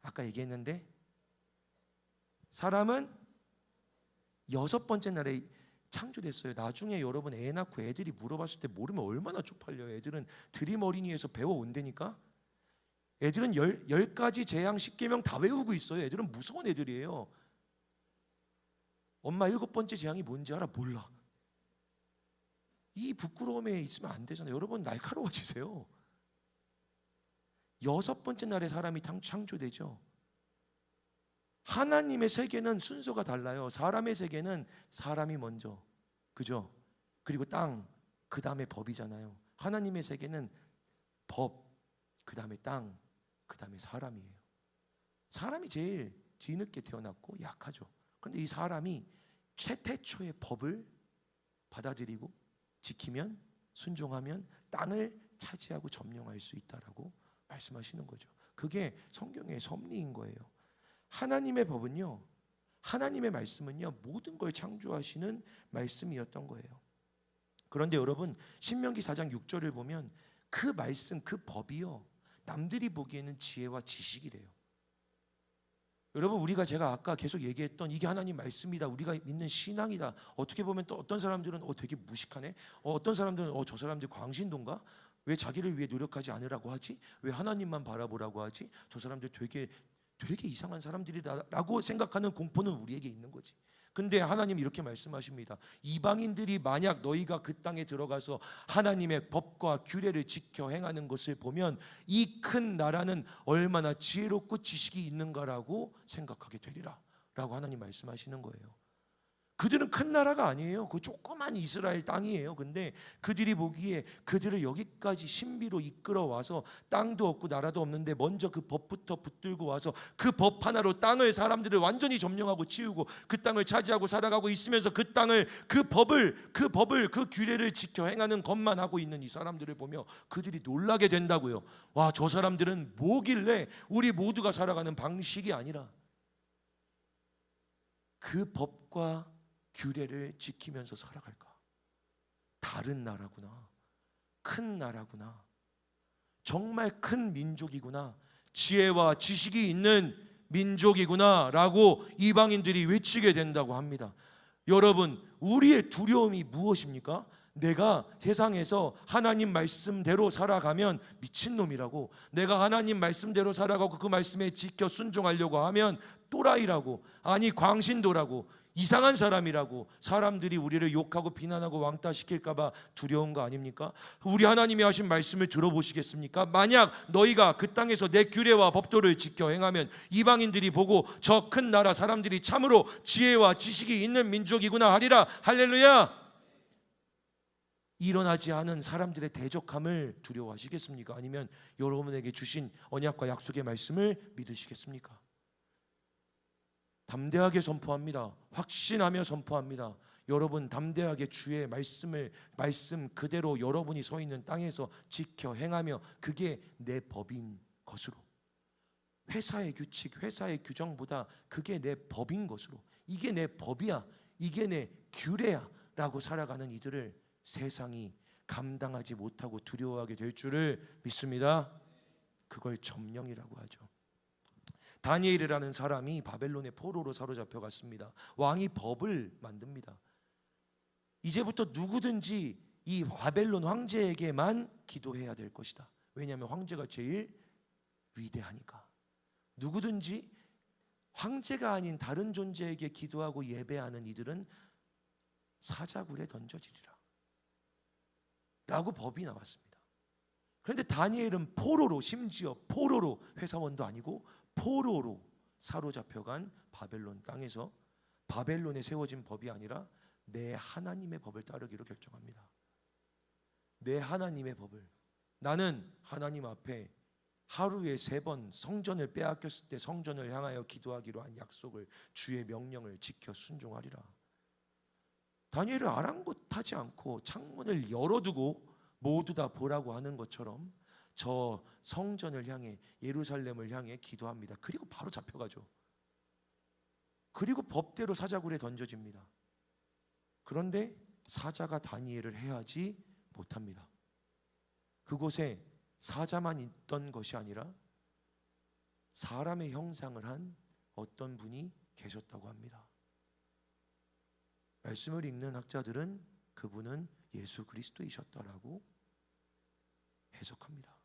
[SPEAKER 1] 아까 얘기했는데 사람은 6번째 날에 창조됐어요. 나중에 여러분 애 낳고 애들이 물어봤을 때 모르면 얼마나 쪽팔려요. 애들은 드림 어린이에서 배워온다니까. 애들은 10가지 재앙 10계명 다 외우고 있어요. 애들은 무서운 애들이에요. 엄마 7번째 재앙이 뭔지 알아? 몰라. 이 부끄러움에 있으면 안 되잖아요. 여러분, 날카로워지세요. 6번째 날에 사람이 창조되죠. 하나님의 세계는 순서가 달라요. 사람의 세계는 사람이 먼저, 그죠? 그리고 땅, 그 다음에 법이잖아요. 하나님의 세계는 법, 그 다음에 땅, 그 다음에 사람이에요. 사람이 제일 뒤늦게 태어났고 약하죠. 그런데 이 사람이 최태초의 법을 받아들이고 지키면, 순종하면 땅을 차지하고 점령할 수 있다라고 말씀하시는 거죠. 그게 성경의 섭리인 거예요. 하나님의 법은요, 하나님의 말씀은요, 모든 걸 창조하시는 말씀이었던 거예요. 그런데 여러분, 신명기 4장 6절을 보면 그 말씀, 그 법이요, 남들이 보기에는 지혜와 지식이래요. 여러분, 제가 아까 계속 얘기했던 이게 하나님 말씀이다, 우리가 믿는 신앙이다. 어떻게 보면 또 어떤 사람들은 되게 무식하네. 어떤 사람들은 저 사람들 광신도인가? 왜 자기를 위해 노력하지 않으라고 하지? 왜 하나님만 바라보라고 하지? 저 사람들 되게 이상한 사람들이라고 생각하는 공포는 우리에게 있는 거지. 근데 하나님 이렇게 말씀하십니다. 이방인들이 만약 너희가 그 땅에 들어가서 하나님의 법과 규례를 지켜 행하는 것을 보면 이 큰 나라는 얼마나 지혜롭고 지식이 있는가라고 생각하게 되리라 라고 하나님 말씀하시는 거예요. 그들은 큰 나라가 아니에요. 그 조그만 이스라엘 땅이에요. 근데 그들이 보기에 그들을 여기까지 신비로 이끌어 와서 땅도 없고 나라도 없는데 먼저 그 법부터 붙들고 와서 그 법 하나로 땅을 사람들을 완전히 점령하고 치우고 그 땅을 차지하고 살아가고 있으면서 그 땅을 그 법을 그 규례를 지켜 행하는 것만 하고 있는 이 사람들을 보며 그들이 놀라게 된다고요. 와, 저 사람들은 뭐길래 우리 모두가 살아가는 방식이 아니라 그 법과 규례를 지키면서 살아갈까? 다른 나라구나. 큰 나라구나. 정말 큰 민족이구나. 지혜와 지식이 있는 민족이구나 라고 이방인들이 외치게 된다고 합니다. 여러분, 우리의 두려움이 무엇입니까? 내가 세상에서 하나님 말씀대로 살아가면 미친놈이라고, 내가 하나님 말씀대로 살아가고 그 말씀에 지켜 순종하려고 하면 또라이라고, 아니 광신도라고, 이상한 사람이라고 사람들이 우리를 욕하고 비난하고 왕따시킬까 봐 두려운 거 아닙니까? 우리 하나님이 하신 말씀을 들어보시겠습니까? 만약 너희가 그 땅에서 내 규례와 법도를 지켜 행하면 이방인들이 보고 저 큰 나라 사람들이 참으로 지혜와 지식이 있는 민족이구나 하리라. 할렐루야. 일어나지 않은 사람들의 대적함을 두려워하시겠습니까? 아니면 여러분에게 주신 언약과 약속의 말씀을 믿으시겠습니까? 담대하게 선포합니다. 확신하며 선포합니다. 여러분, 담대하게 주의 말씀 그대로 여러분이 서 있는 땅에서 지켜 행하며 그게 내 법인 것으로, 회사의 규칙, 회사의 규정보다 그게 내 법인 것으로, 이게 내 법이야, 이게 내 규례야 라고 살아가는 이들을 세상이 감당하지 못하고 두려워하게 될 줄을 믿습니다. 그걸 점령이라고 하죠. 다니엘이라는 사람이 바벨론의 포로로 사로잡혀 갔습니다. 왕이 법을 만듭니다. 이제부터 누구든지 이 바벨론 황제에게만 기도해야 될 것이다. 왜냐하면 황제가 제일 위대하니까. 누구든지 황제가 아닌 다른 존재에게 기도하고 예배하는 이들은 사자굴에 던져지리라 라고 법이 나왔습니다. 그런데 다니엘은 포로로, 심지어 포로로, 회사원도 아니고 포로로 사로잡혀간 바벨론 땅에서 바벨론에 세워진 법이 아니라 내 하나님의 법을 따르기로 결정합니다. 내 하나님의 법을, 나는 하나님 앞에 하루에 3번 성전을 빼앗겼을 때 성전을 향하여 기도하기로 한 약속을, 주의 명령을 지켜 순종하리라. 다니엘을 아랑곳하지 않고 창문을 열어두고 모두 다 보라고 하는 것처럼 저 성전을 향해, 예루살렘을 향해 기도합니다. 그리고 바로 잡혀가죠. 그리고 법대로 사자굴에 던져집니다. 그런데 사자가 다니엘을 해하지 못합니다. 그곳에 사자만 있던 것이 아니라 사람의 형상을 한 어떤 분이 계셨다고 합니다. 말씀을 읽는 학자들은 그분은 예수 그리스도이셨다라고 해석합니다.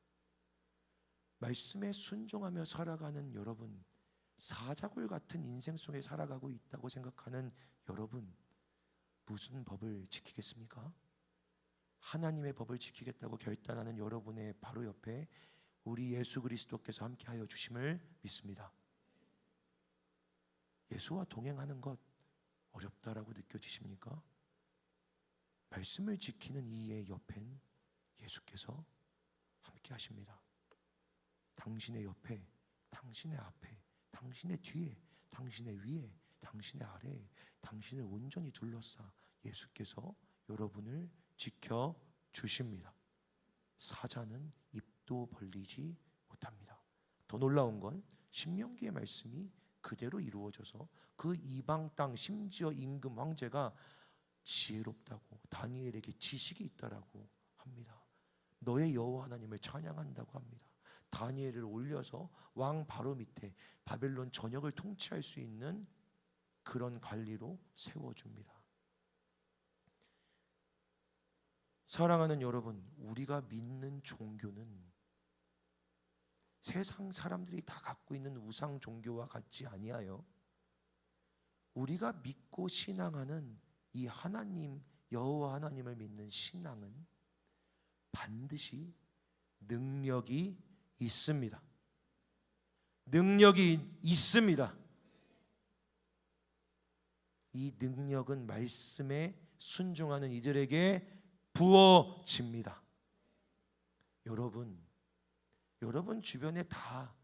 [SPEAKER 1] 말씀에 순종하며 살아가는 여러분, 사자굴 같은 인생 속에 살아가고 있다고 생각하는 여러분, 무슨 법을 지키겠습니까? 하나님의 법을 지키겠다고 결단하는 여러분의 바로 옆에 우리 예수 그리스도께서 함께하여 주심을 믿습니다. 예수와 동행하는 것 어렵다라고 느껴지십니까? 말씀을 지키는 이의 옆엔 예수께서 함께하십니다. 당신의 옆에, 당신의 앞에, 당신의 뒤에, 당신의 위에, 당신의 아래에, 당신을 온전히 둘러싸 예수께서 여러분을 지켜 주십니다. 사자는 입도 벌리지 못합니다. 더 놀라운 건 신명기의 말씀이 그대로 이루어져서 그 이방 땅, 심지어 임금 황제가 지혜롭다고, 다니엘에게 지식이 있다라고 합니다. 너의 여호와 하나님을 찬양한다고 합니다. 다니엘을 올려서 왕 바로 밑에 바벨론 전역을 통치할 수 있는 그런 관리로 세워줍니다. 사랑하는 여러분, 우리가 믿는 종교는 세상 사람들이 다 갖고 있는 우상 종교와 같지 아니하여 우리가 믿고 신앙하는 이 하나님, 여호와 하나님을 믿는 신앙은 반드시 능력이 있습니다. 능력이 있습니다. 이 능력은 말씀에 순종하는 이들에게 부어집니다. 여러분 주변에 다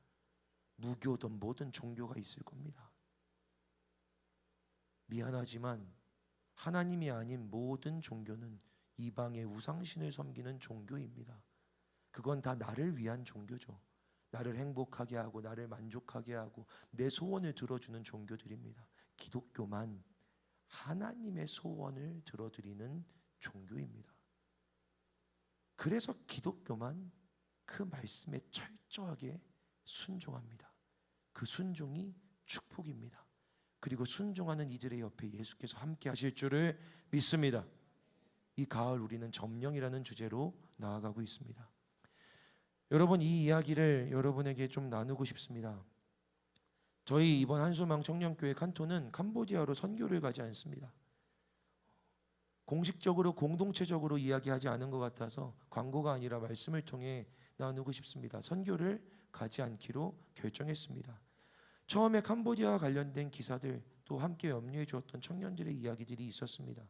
[SPEAKER 1] 무교든 모든 종교가 있을 겁니다. 미안하지만 하나님이 아닌 모든 종교는 이방의 우상신을 섬기는 종교입니다. 그건 다 나를 위한 종교죠. 나를 행복하게 하고 나를 만족하게 하고 내 소원을 들어주는 종교들입니다. 기독교만 하나님의 소원을 들어드리는 종교입니다. 그래서 기독교만 그 말씀에 철저하게 순종합니다. 그 순종이 축복입니다. 그리고 순종하는 이들의 옆에 예수께서 함께 하실 줄을 믿습니다. 이 가을 우리는 점령이라는 주제로 나아가고 있습니다. 여러분, 이 이야기를 여러분에게 좀 나누고 싶습니다. 저희 이번 한수망 청년교회 칸토는 캄보디아로 선교를 가지 않습니다. 공식적으로 공동체적으로 이야기하지 않은 것 같아서 광고가 아니라 말씀을 통해 나누고 싶습니다. 선교를 가지 않기로 결정했습니다. 처음에 캄보디아와 관련된 기사들 또 함께 염려해 주었던 청년들의 이야기들이 있었습니다.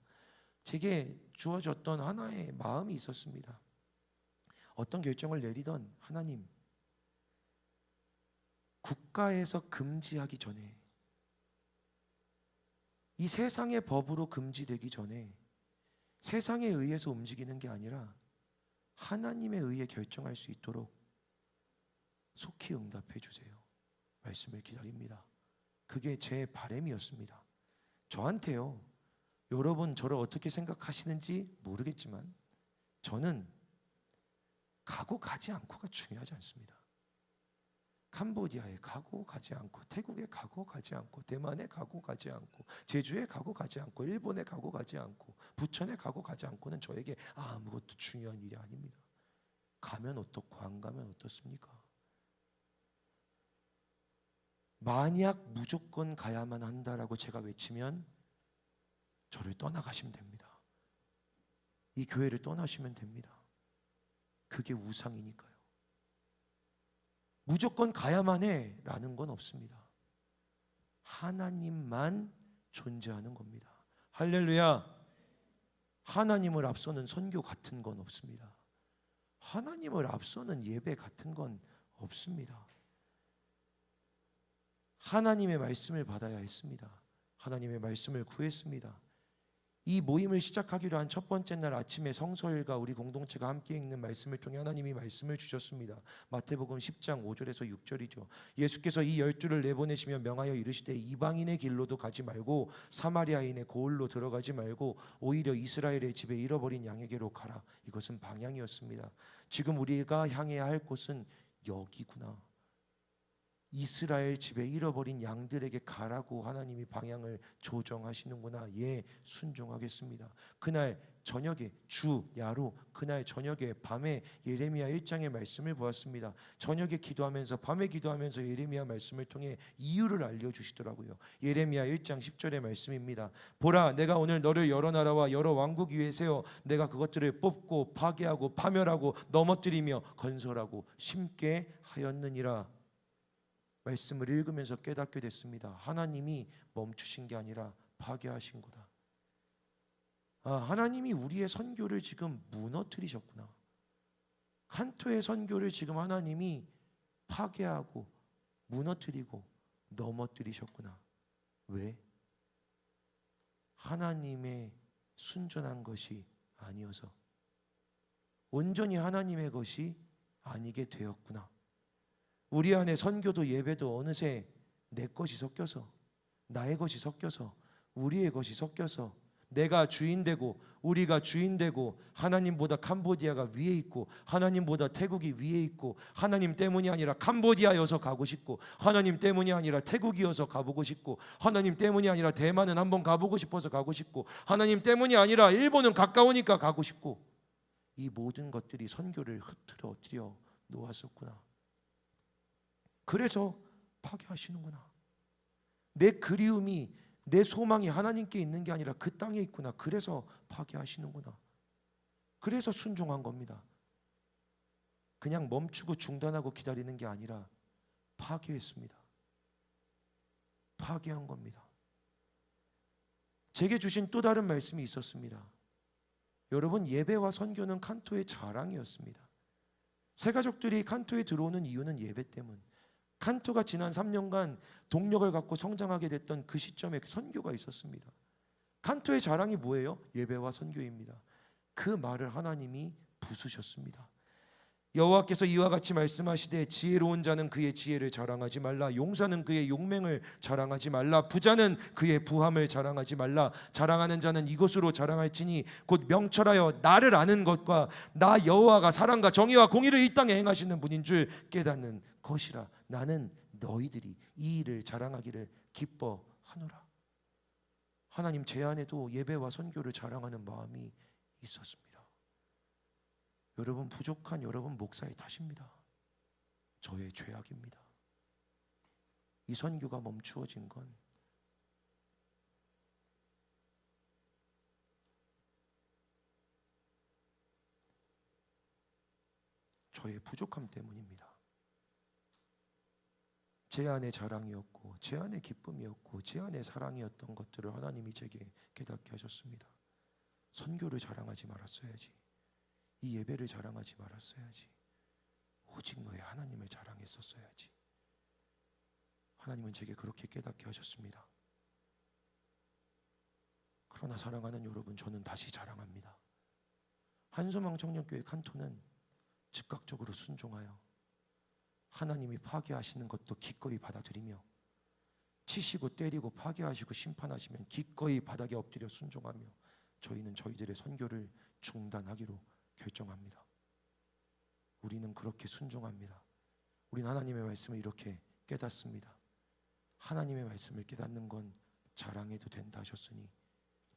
[SPEAKER 1] 제게 주어졌던 하나의 마음이 있었습니다. 어떤 결정을 내리던 하나님, 국가에서 금지하기 전에, 이 세상의 법으로 금지되기 전에 세상에 의해서 움직이는 게 아니라 하나님에 의해 결정할 수 있도록 속히 응답해 주세요. 말씀을 기다립니다. 그게 제 바람이었습니다. 저한테요, 여러분 저를 어떻게 생각하시는지 모르겠지만 저는 가고 가지 않고가 중요하지 않습니다. 캄보디아에 가고 가지 않고, 태국에 가고 가지 않고, 대만에 가고 가지 않고, 제주에 가고 가지 않고, 일본에 가고 가지 않고, 부천에 가고 가지 않고는 저에게 아무것도 중요한 일이 아닙니다. 가면 어떻고 안 가면 어떻습니까? 만약 무조건 가야만 한다라고 제가 외치면 저를 떠나가시면 됩니다. 이 교회를 떠나시면 됩니다. 그게 우상이니까요. 무조건 가야만 해라는 건 없습니다. 하나님만 존재하는 겁니다. 할렐루야. 하나님을 앞서는 선교 같은 건 없습니다. 하나님을 앞서는 예배 같은 건 없습니다. 하나님의 말씀을 받아야 했습니다. 하나님의 말씀을 구했습니다. 이 모임을 시작하기로 한 첫 번째 날 아침에 성서일과 우리 공동체가 함께 읽는 말씀을 통해 하나님이 말씀을 주셨습니다. 마태복음 10장 5절에서 6절이죠. 예수께서 이 12를 내보내시며 명하여 이르시되 이방인의 길로도 가지 말고 사마리아인의 고을로 들어가지 말고 오히려 이스라엘의 집에 잃어버린 양에게로 가라. 이것은 방향이었습니다. 지금 우리가 향해야 할 곳은 여기구나. 이스라엘 집에 잃어버린 양들에게 가라고 하나님이 방향을 조정하시는구나. 예, 순종하겠습니다. 그날 저녁에 주 야로 그날 저녁에 밤에 예레미야 1장의 말씀을 보았습니다. 저녁에 기도하면서 밤에 기도하면서 예레미야 말씀을 통해 이유를 알려주시더라고요. 예레미야 1장 10절의 말씀입니다. 보라, 내가 오늘 너를 여러 나라와 여러 왕국 위에 세워 내가 그것들을 뽑고 파괴하고 파멸하고 넘어뜨리며 건설하고 심게 하였느니라. 말씀을 읽으면서 깨닫게 됐습니다. 하나님이 멈추신 게 아니라 파괴하신 거다. 하나님이 우리의 선교를 지금 무너뜨리셨구나. 칸토의 선교를 지금 하나님이 파괴하고 무너뜨리고 넘어뜨리셨구나. 왜? 하나님의 순전한 것이 아니어서, 온전히 하나님의 것이 아니게 되었구나. 우리 안에 선교도 예배도 어느새 내 것이 섞여서, 나의 것이 섞여서, 우리의 것이 섞여서 내가 주인되고 우리가 주인되고, 하나님보다 캄보디아가 위에 있고 하나님보다 태국이 위에 있고, 하나님 때문이 아니라 캄보디아여서 가고 싶고, 하나님 때문이 아니라 태국이어서 가보고 싶고, 하나님 때문이 아니라 대만은 한번 가보고 싶어서 가고 싶고, 하나님 때문이 아니라 일본은 가까우니까 가고 싶고, 이 모든 것들이 선교를 흐트러뜨려 놓았었구나. 그래서 파괴하시는구나. 내 그리움이, 내 소망이 하나님께 있는 게 아니라 그 땅에 있구나. 그래서 파괴하시는구나. 그래서 순종한 겁니다. 그냥 멈추고 중단하고 기다리는 게 아니라 파괴했습니다. 파괴한 겁니다. 제게 주신 또 다른 말씀이 있었습니다. 여러분, 예배와 선교는 칸토의 자랑이었습니다. 새 가족들이 칸토에 들어오는 이유는 예배 때문. 칸토가 지난 3년간 동력을 갖고 성장하게 됐던 그 시점에 선교가 있었습니다. 칸토의 자랑이 뭐예요? 예배와 선교입니다. 그 말을 하나님이 부수셨습니다. 여호와께서 이와 같이 말씀하시되 지혜로운 자는 그의 지혜를 자랑하지 말라. 용사는 그의 용맹을 자랑하지 말라. 부자는 그의 부함을 자랑하지 말라. 자랑하는 자는 이것으로 자랑할지니 곧 명철하여 나를 아는 것과 나 여호와가 사랑과 정의와 공의를 이 땅에 행하시는 분인 줄 깨닫는 것이라. 나는 너희들이 이 일을 자랑하기를 기뻐하노라. 하나님, 제 안에도 예배와 선교를 자랑하는 마음이 있었습니다. 여러분, 부족한 여러분 목사의 탓입니다. 저의 죄악입니다. 이 선교가 멈추어진 건 저의 부족함 때문입니다. 제 안의 자랑이었고 제 안의 기쁨이었고 제 안의 사랑이었던 것들을 하나님이 제게 깨닫게 하셨습니다. 선교를 자랑하지 말았어야지. 이 예배를 자랑하지 말았어야지. 오직 너의 하나님을 자랑했었어야지. 하나님은 제게 그렇게 깨닫게 하셨습니다. 그러나 사랑하는 여러분, 저는 다시 자랑합니다. 한소망 청년교회 칸토는 즉각적으로 순종하여 하나님이 파괴하시는 것도 기꺼이 받아들이며, 치시고 때리고 파괴하시고 심판하시면 기꺼이 바닥에 엎드려 순종하며, 저희는 저희들의 선교를 중단하기로 결정합니다. 우리는 그렇게 순종합니다. 우리는 하나님의 말씀을 이렇게 깨닫습니다. 하나님의 말씀을 깨닫는 건 자랑해도 된다 하셨으니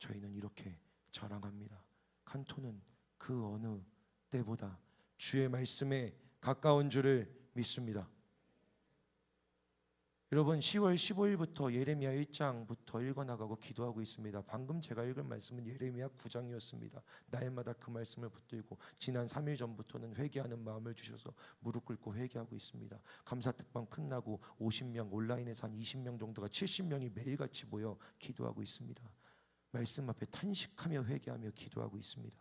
[SPEAKER 1] 저희는 이렇게 자랑합니다. 칸토는 그 어느 때보다 주의 말씀에 가까운 줄을 믿습니다. 여러분, 10월 15일부터 예레미야 1장부터 읽어나가고 기도하고 있습니다. 방금 제가 읽은 말씀은 예레미야 9장이었습니다. 날마다 그 말씀을 붙들고 지난 3일 전부터는 회개하는 마음을 주셔서 무릎 꿇고 회개하고 있습니다. 감사특방 끝나고 50명, 온라인에서 한 20명 정도가 70명이 매일같이 모여 기도하고 있습니다. 말씀 앞에 탄식하며 회개하며 기도하고 있습니다.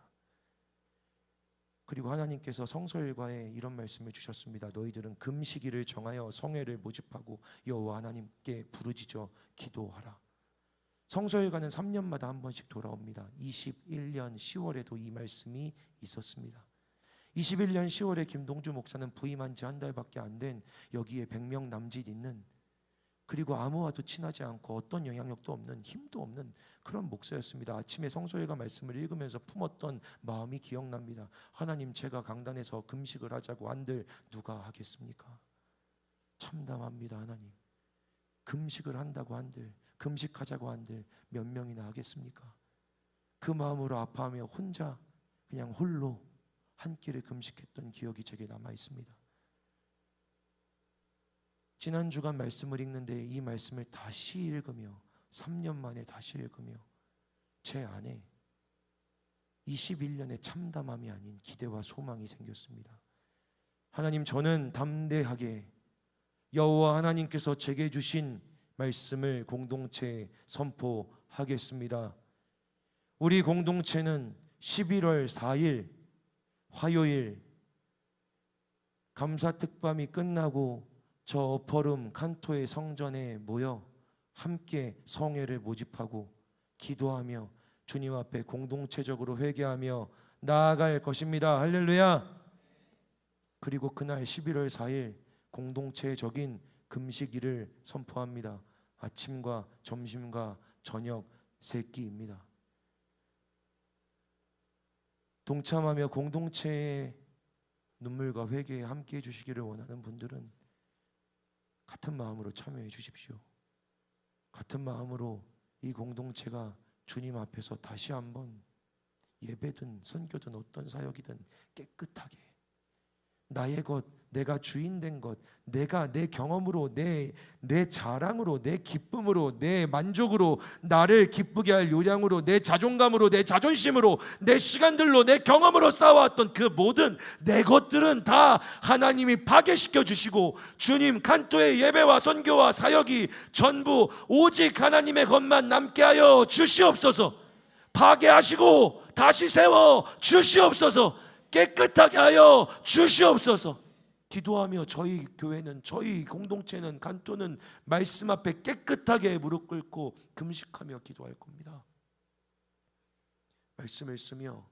[SPEAKER 1] 그리고 하나님께서 성서일과에 이런 말씀을 주셨습니다. 너희들은 금식일을 정하여 성회를 모집하고 여호와 하나님께 부르짖어 기도하라. 성서일과는 3년마다 한 번씩 돌아옵니다. 21년 10월에도 이 말씀이 있었습니다. 21년 10월에 김동주 목사는 부임한 지 한 달밖에 안 된 여기에 100명 남짓 있는, 그리고 아무와도 친하지 않고 어떤 영향력도 없는, 힘도 없는 그런 목사였습니다. 아침에 성서일과 말씀을 읽으면서 품었던 마음이 기억납니다. 하나님, 제가 강단에서 금식을 하자고 한들 누가 하겠습니까? 참담합니다. 하나님, 금식을 한다고 한들, 금식하자고 한들 몇 명이나 하겠습니까? 그 마음으로 아파하며 혼자 그냥 홀로 한 끼를 금식했던 기억이 제게 남아 있습니다. 지난 주간 말씀을 읽는데 이 말씀을 다시 읽으며 3년 만에 다시 읽으며 제 안에 21년의 참담함이 아닌 기대와 소망이 생겼습니다. 하나님, 저는 담대하게 여호와 하나님께서 제게 주신 말씀을 공동체에 선포하겠습니다. 우리 공동체는 11월 4일 화요일 감사특밤이 끝나고 저 어퍼룸 칸토의 성전에 모여 함께 성회를 모집하고 기도하며 주님 앞에 공동체적으로 회개하며 나아갈 것입니다. 할렐루야. 그리고 그날 11월 4일 공동체적인 금식일을 선포합니다. 아침과 점심과 저녁 세 끼입니다. 동참하며 공동체의 눈물과 회개에 함께 해주시기를 원하는 분들은 같은 마음으로 참여해 주십시오. 같은 마음으로 이 공동체가 주님 앞에서 다시 한번 예배든 선교든 어떤 사역이든 깨끗하게 나의 것, 내가 주인 된 것, 내가 내 경험으로, 내 자랑으로, 내 기쁨으로, 내 만족으로, 나를 기쁘게 할 요량으로, 내 자존감으로, 내 자존심으로, 내 시간들로, 내 경험으로 쌓아왔던 그 모든 내 것들은 다 하나님이 파괴시켜 주시고, 주님 칸토의 예배와 선교와 사역이 전부 오직 하나님의 것만 남게 하여 주시옵소서. 파괴하시고 다시 세워 주시옵소서. 깨끗하게 하여 주시옵소서. 기도하며 저희 교회는, 저희 공동체는, 칸토는 말씀 앞에 깨끗하게 무릎 꿇고 금식하며 기도할 겁니다. 말씀을 쓰며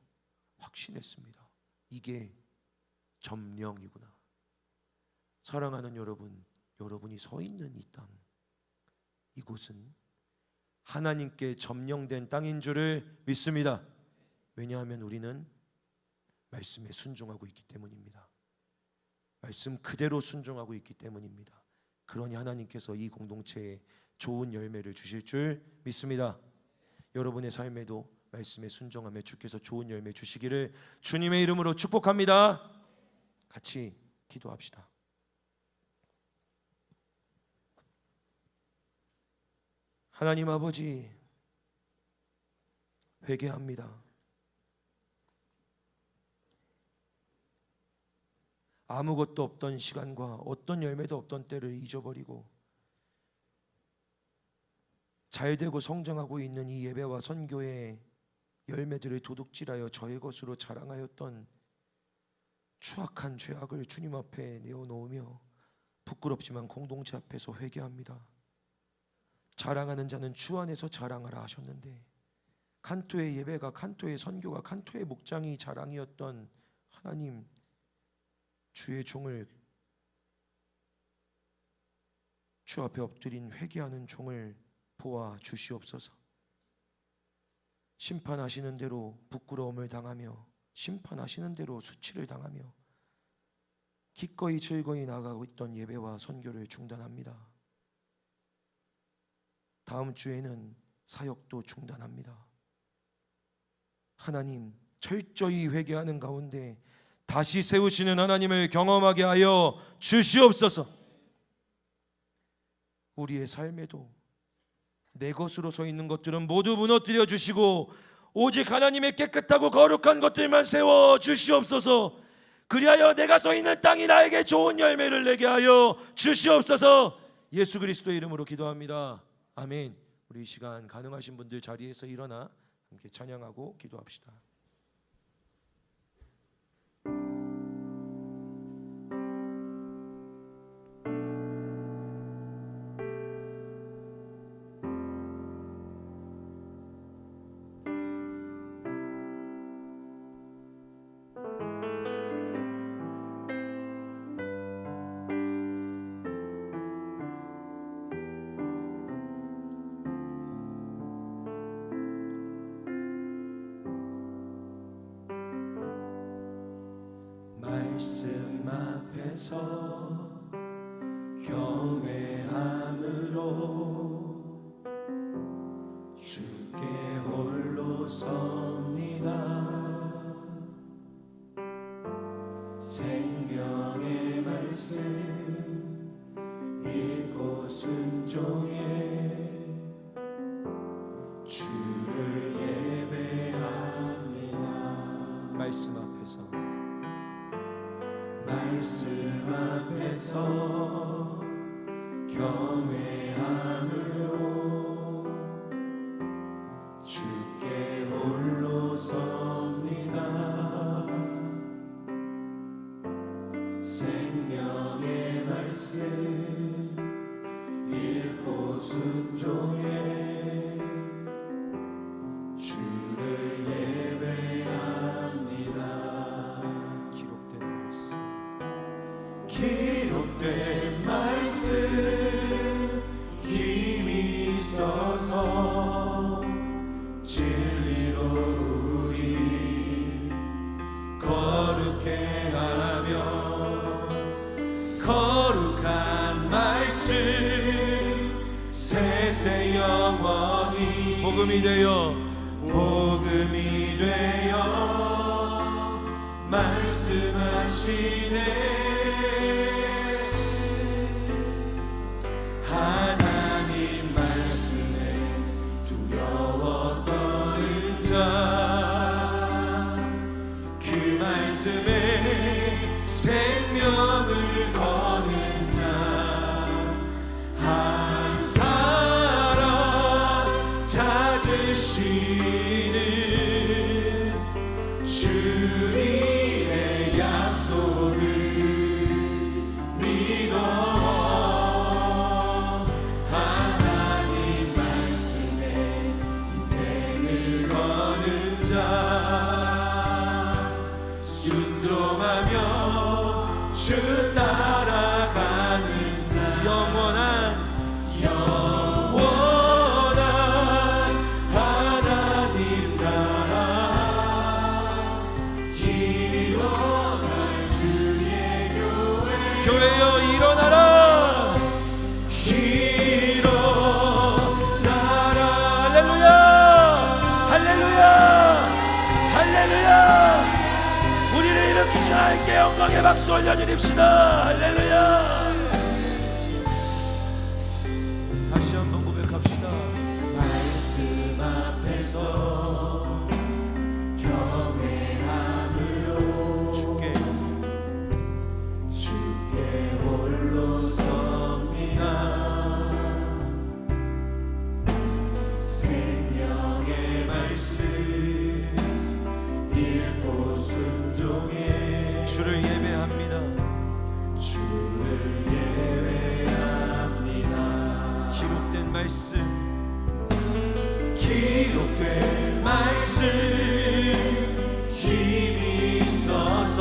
[SPEAKER 1] 확신했습니다. 이게 점령이구나. 사랑하는 여러분, 여러분이 서 있는 이 땅, 이곳은 하나님께 점령된 땅인 줄을 믿습니다. 왜냐하면 우리는 말씀에 순종하고 있기 때문입니다. 말씀 그대로 순종하고 있기 때문입니다. 그러니 하나님께서 이 공동체에 좋은 열매를 주실 줄 믿습니다. 여러분의 삶에도 말씀에 순종하며 주께서 좋은 열매 주시기를 주님의 이름으로 축복합니다. 같이 기도합시다. 하나님 아버지, 회개합니다. 아무것도 없던 시간과 어떤 열매도 없던 때를 잊어버리고 잘되고 성장하고 있는 이 예배와 선교의 열매들을 도둑질하여 저의 것으로 자랑하였던 추악한 죄악을 주님 앞에 내어놓으며 부끄럽지만 공동체 앞에서 회개합니다. 자랑하는 자는 주 안에서 자랑하라 하셨는데, 칸토의 예배가, 칸토의 선교가, 칸토의 목장이 자랑이었던 하나님, 주의 종을, 주 앞에 엎드린 회개하는 종을 보아 주시옵소서. 심판하시는 대로 부끄러움을 당하며, 심판하시는 대로 수치를 당하며 기꺼이 즐거이 나가고 있던 예배와 선교를 중단합니다. 다음 주에는 사역도 중단합니다. 하나님, 철저히 회개하는 가운데 다시 세우시는 하나님을 경험하게 하여 주시옵소서. 우리의 삶에도 내 것으로 서 있는 것들은 모두 무너뜨려 주시고 오직 하나님의 깨끗하고 거룩한 것들만 세워 주시옵소서. 그리하여 내가 서 있는 땅이 나에게 좋은 열매를 내게 하여 주시옵소서. 예수 그리스도의 이름으로 기도합니다. 아멘. 우리 이 시간 가능하신 분들 자리에서 일어나 함께 찬양하고 기도합시다. 말씀 앞에서 경외함으로 주께 홀로 섭니다. 생명의 말씀 읽고 순종해 주를 예배합니다. 말씀 앞에서 경외함으로 주께 홀로 섭니다. 생명의 말씀 읽고 순종해 주를 예배합니다. 기록된 말씀 힘이 있어서 진리로 우리 거룩해 하며 거룩한 말씀 세세 영원히 복음이 되어 말씀 말씀하시네. 하나님 말씀에 두려워 떠는 자, 그 말씀에 생명을 거는 자, 한 사람 찾으시는 주님의 약속을 믿어. 하나님 말씀에 인생을 거는 자, 순종하며 주 따라가는 자, 영원한 하나님 나라 일어날 주의 교회. 교회여 일어나라, 일어나라. 할렐루야, 할렐루야, 할렐루야. 우리를 일으키신 하나님께 영광의 박수 올려드립시다. 할렐루야. 다시 한번 고백합시다. 말씀 앞에서 경외함으로 주께 홀로 섭니다. 생명의 말씀 읽고 순종해 주를 예배합니다. 주를 예배합니다. 기록된 말씀, 기록된 말씀 힘이 있어서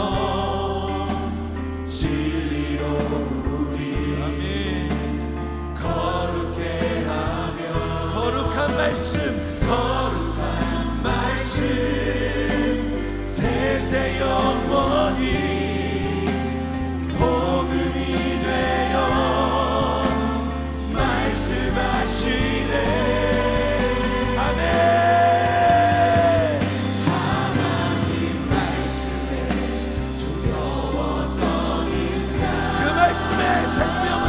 [SPEAKER 1] 진리로 우리 아멘 거룩해 하며, 거룩한 말씀, 거룩한 말씀 세세 영원히 복음이 되어 말씀하시네. 아멘. 하나님 말씀에 두려워 떠는 자, 그 말씀에 생명을,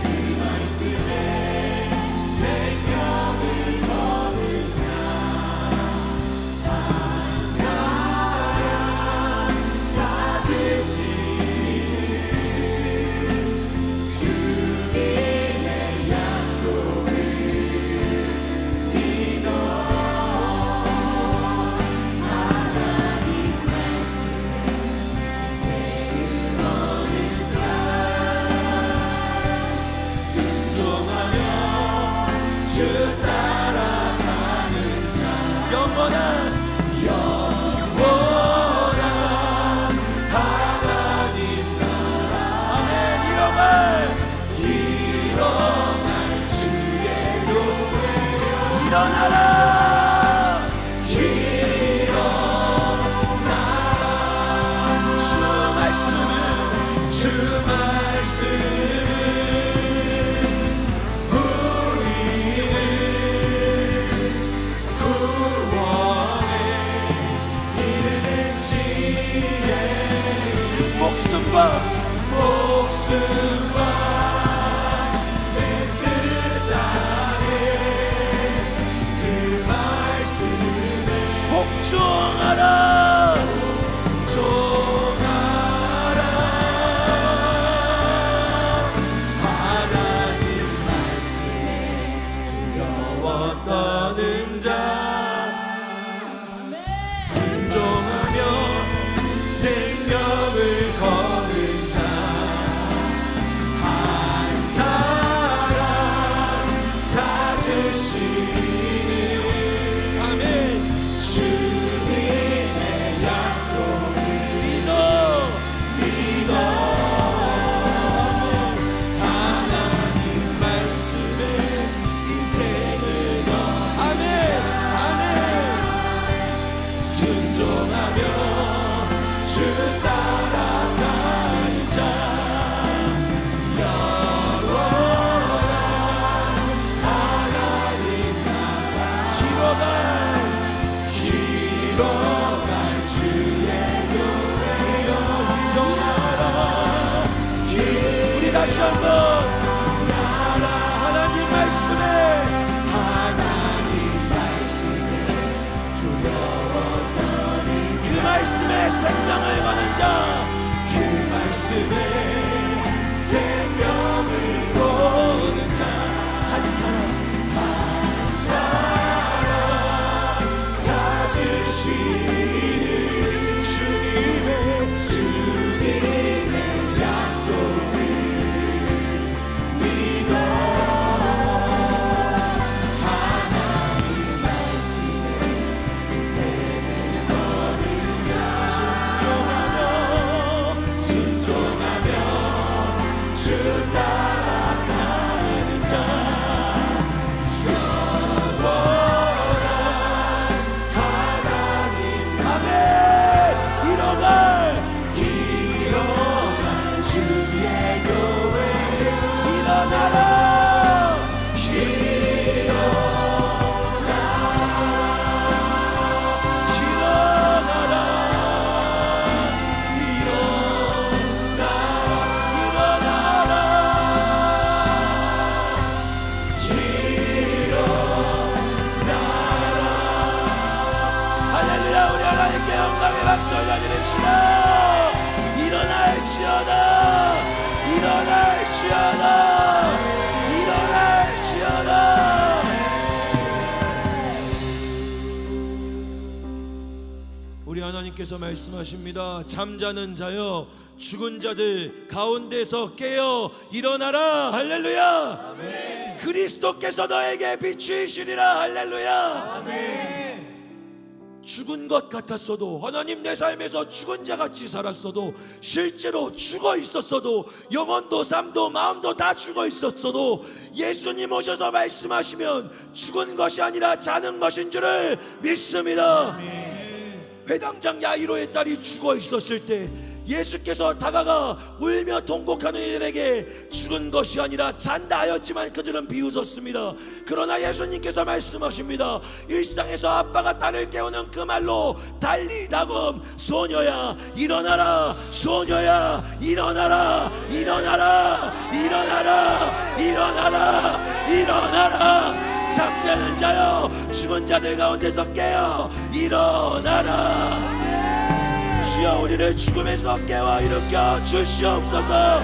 [SPEAKER 1] 그 말씀에 생명을 거는 자, 한 사람 찾으시는 주님의 약속을 믿어. 하나님 말씀에 인생을 거는 자, 순종하며 주 따라가는 자, 영원한 하나님 나라. 아멘. 일어날 주의 교회. 일어나라, 일어나라. 주 말씀은, 주 말씀은 우리를 구원에 이르는지에 목숨과 내 뜻 다해 그 말씀에 복종하라, 복종하라. 하나님 말씀에 두려워 떠는 자, 순종하며 생명을 거는 자, 한 사람 찾으시는 아멘 주님의 약속을 믿어. 하나님 말씀에 인생을 거. 아멘, 아멘. 순종하며 주 따라가는 자, 영원한 하나님 나라 길어갈 주의 교회. 말씀에 생명을 거는 자, 그 말씀에 생명을 거는 자, 한 사람 찾으시는 주님의 약속을 믿어. 하나님 말씀에 생명을 순종하며 주 따라가는 자, 영원한 하나님. 아멘. 일어날 주의 교회 일어나라. 할렐루야. 우리 하나님께 영광의 박수 올려드립시다. 일어날지어다. 일어날지어다. 일어날지어다. 우리 하나님께서 말씀하십니다. 잠자는 자여, 죽은 자들 가운데서 깨어 일어나라. 할렐루야. 아멘. 그리스도께서 너에게 비추이시리라. 할렐루야. 아멘. 죽은 것 같았어도, 하나님 내 삶에서 죽은 자 같이 살았어도, 실제로 죽어 있었어도, 영혼도 삶도 마음도 다 죽어 있었어도, 예수님 오셔서 말씀하시면 죽은 것이 아니라 자는 것인 줄을 믿습니다. 회당장 야이로의 딸이 죽어 있었을 때 예수께서 다가가 울며 통곡하는 이들에게 죽은 것이 아니라 잔다 하였지만 그들은 비웃었습니다. 그러나 예수님께서 말씀하십니다. 일상에서 아빠가 딸을 깨우는 그 말로 달리다금 소녀야 일어나라. 소녀야 일어나라. 일어나라. 일어나라. 일어나라. 일어나라. 잠자는 자여, 죽은 자들 가운데서 깨어 일어나라. 주여, 우리를 죽음에서 깨워 일으켜 주시옵소서.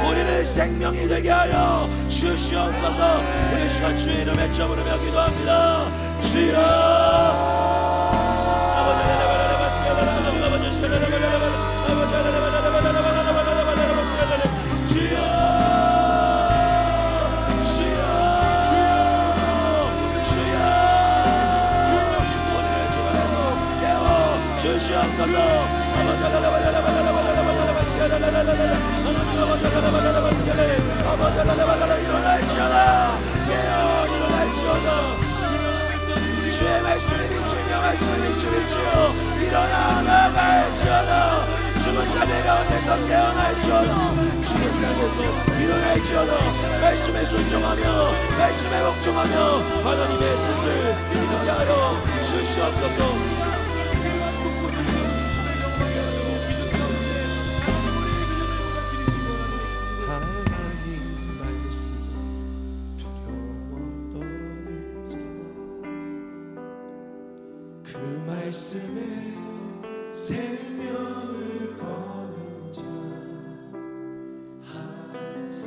[SPEAKER 1] 우리를 생명이 되게 하여 주시옵소서. 우리 시간 주의 이름 외쳐 부르며 기도합니다. 주여, 주시옵소서. 일어날지어다. 깨어 일어날지어다. 주의 말씀이 비추며 말씀이 비추며 일어나 나갈지어다. 죽은 자들 가운데서 깨어날지어다. 죽은 자들에서 일어날지어다. 말씀에 순종하며 말씀에 복종하며 하나님의 뜻을 이루게 하여 주시옵소서. 말씀에 생명을 거는 자, 한 사람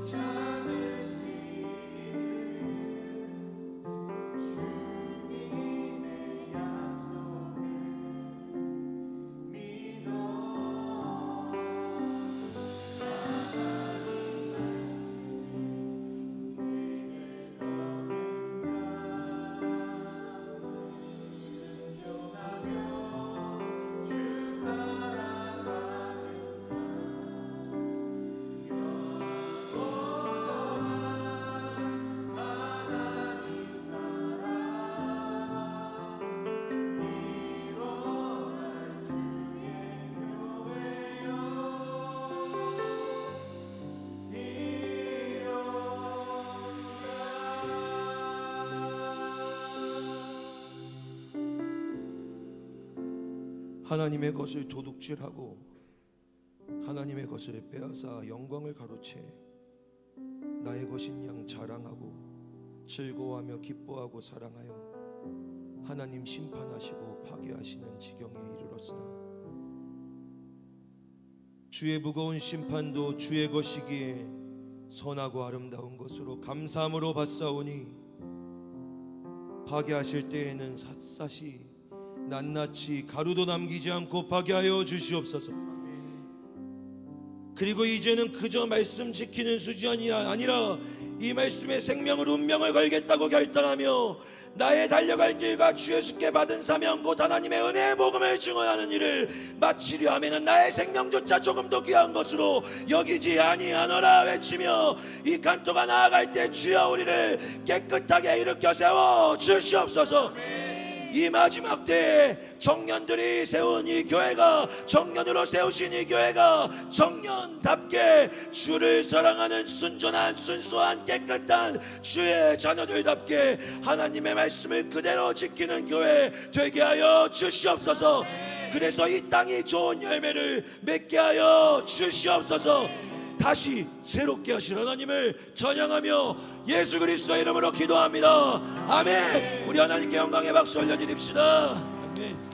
[SPEAKER 1] 찾으시는 주님의 약속을 믿어. 하나님의 것을 도둑질하고 하나님의 것을 빼앗아 영광을 가로채 나의 것인 양 자랑하고 즐거워하며 기뻐하고 사랑하여 하나님 심판하시고 파괴하시는 지경에 이르렀으나 주의 무거운 심판도 주의 것이기에 선하고 아름다운 것으로 감사함으로 받사오니 파괴하실 때에는 샅샅이 낱낱이 가루도 남기지 않고 파괴하여 주시옵소서. 그리고 이제는 그저 말씀 지키는 수준이 아니라 이 말씀에 생명을 운명을 걸겠다고 결단하며 나의 달려갈 길과 주 예수께 받은 사명 곧 하나님의 은혜의 복음을 증언하는 일을 마치려 하면은 나의 생명조차 조금 더 귀한 것으로 여기지 아니하노라 외치며 이 간토가 나아갈 때 주여 우리를 깨끗하게 일으켜 세워 주시옵소서. 이 마지막 때에 청년들이 세운 이 교회가, 청년으로 세우신 이 교회가 청년답게 주를 사랑하는 순전한 순수한 깨끗한 주의 자녀들답게 하나님의 말씀을 그대로 지키는 교회 되게 하여 주시옵소서. 그래서 이 땅이 좋은 열매를 맺게 하여 주시옵소서. 다시 새롭게 하실 하나님을 찬양하며 예수 그리스도의 이름으로 기도합니다. 아멘. 우리 하나님께 영광의 박수 올려드립시다. 아멘.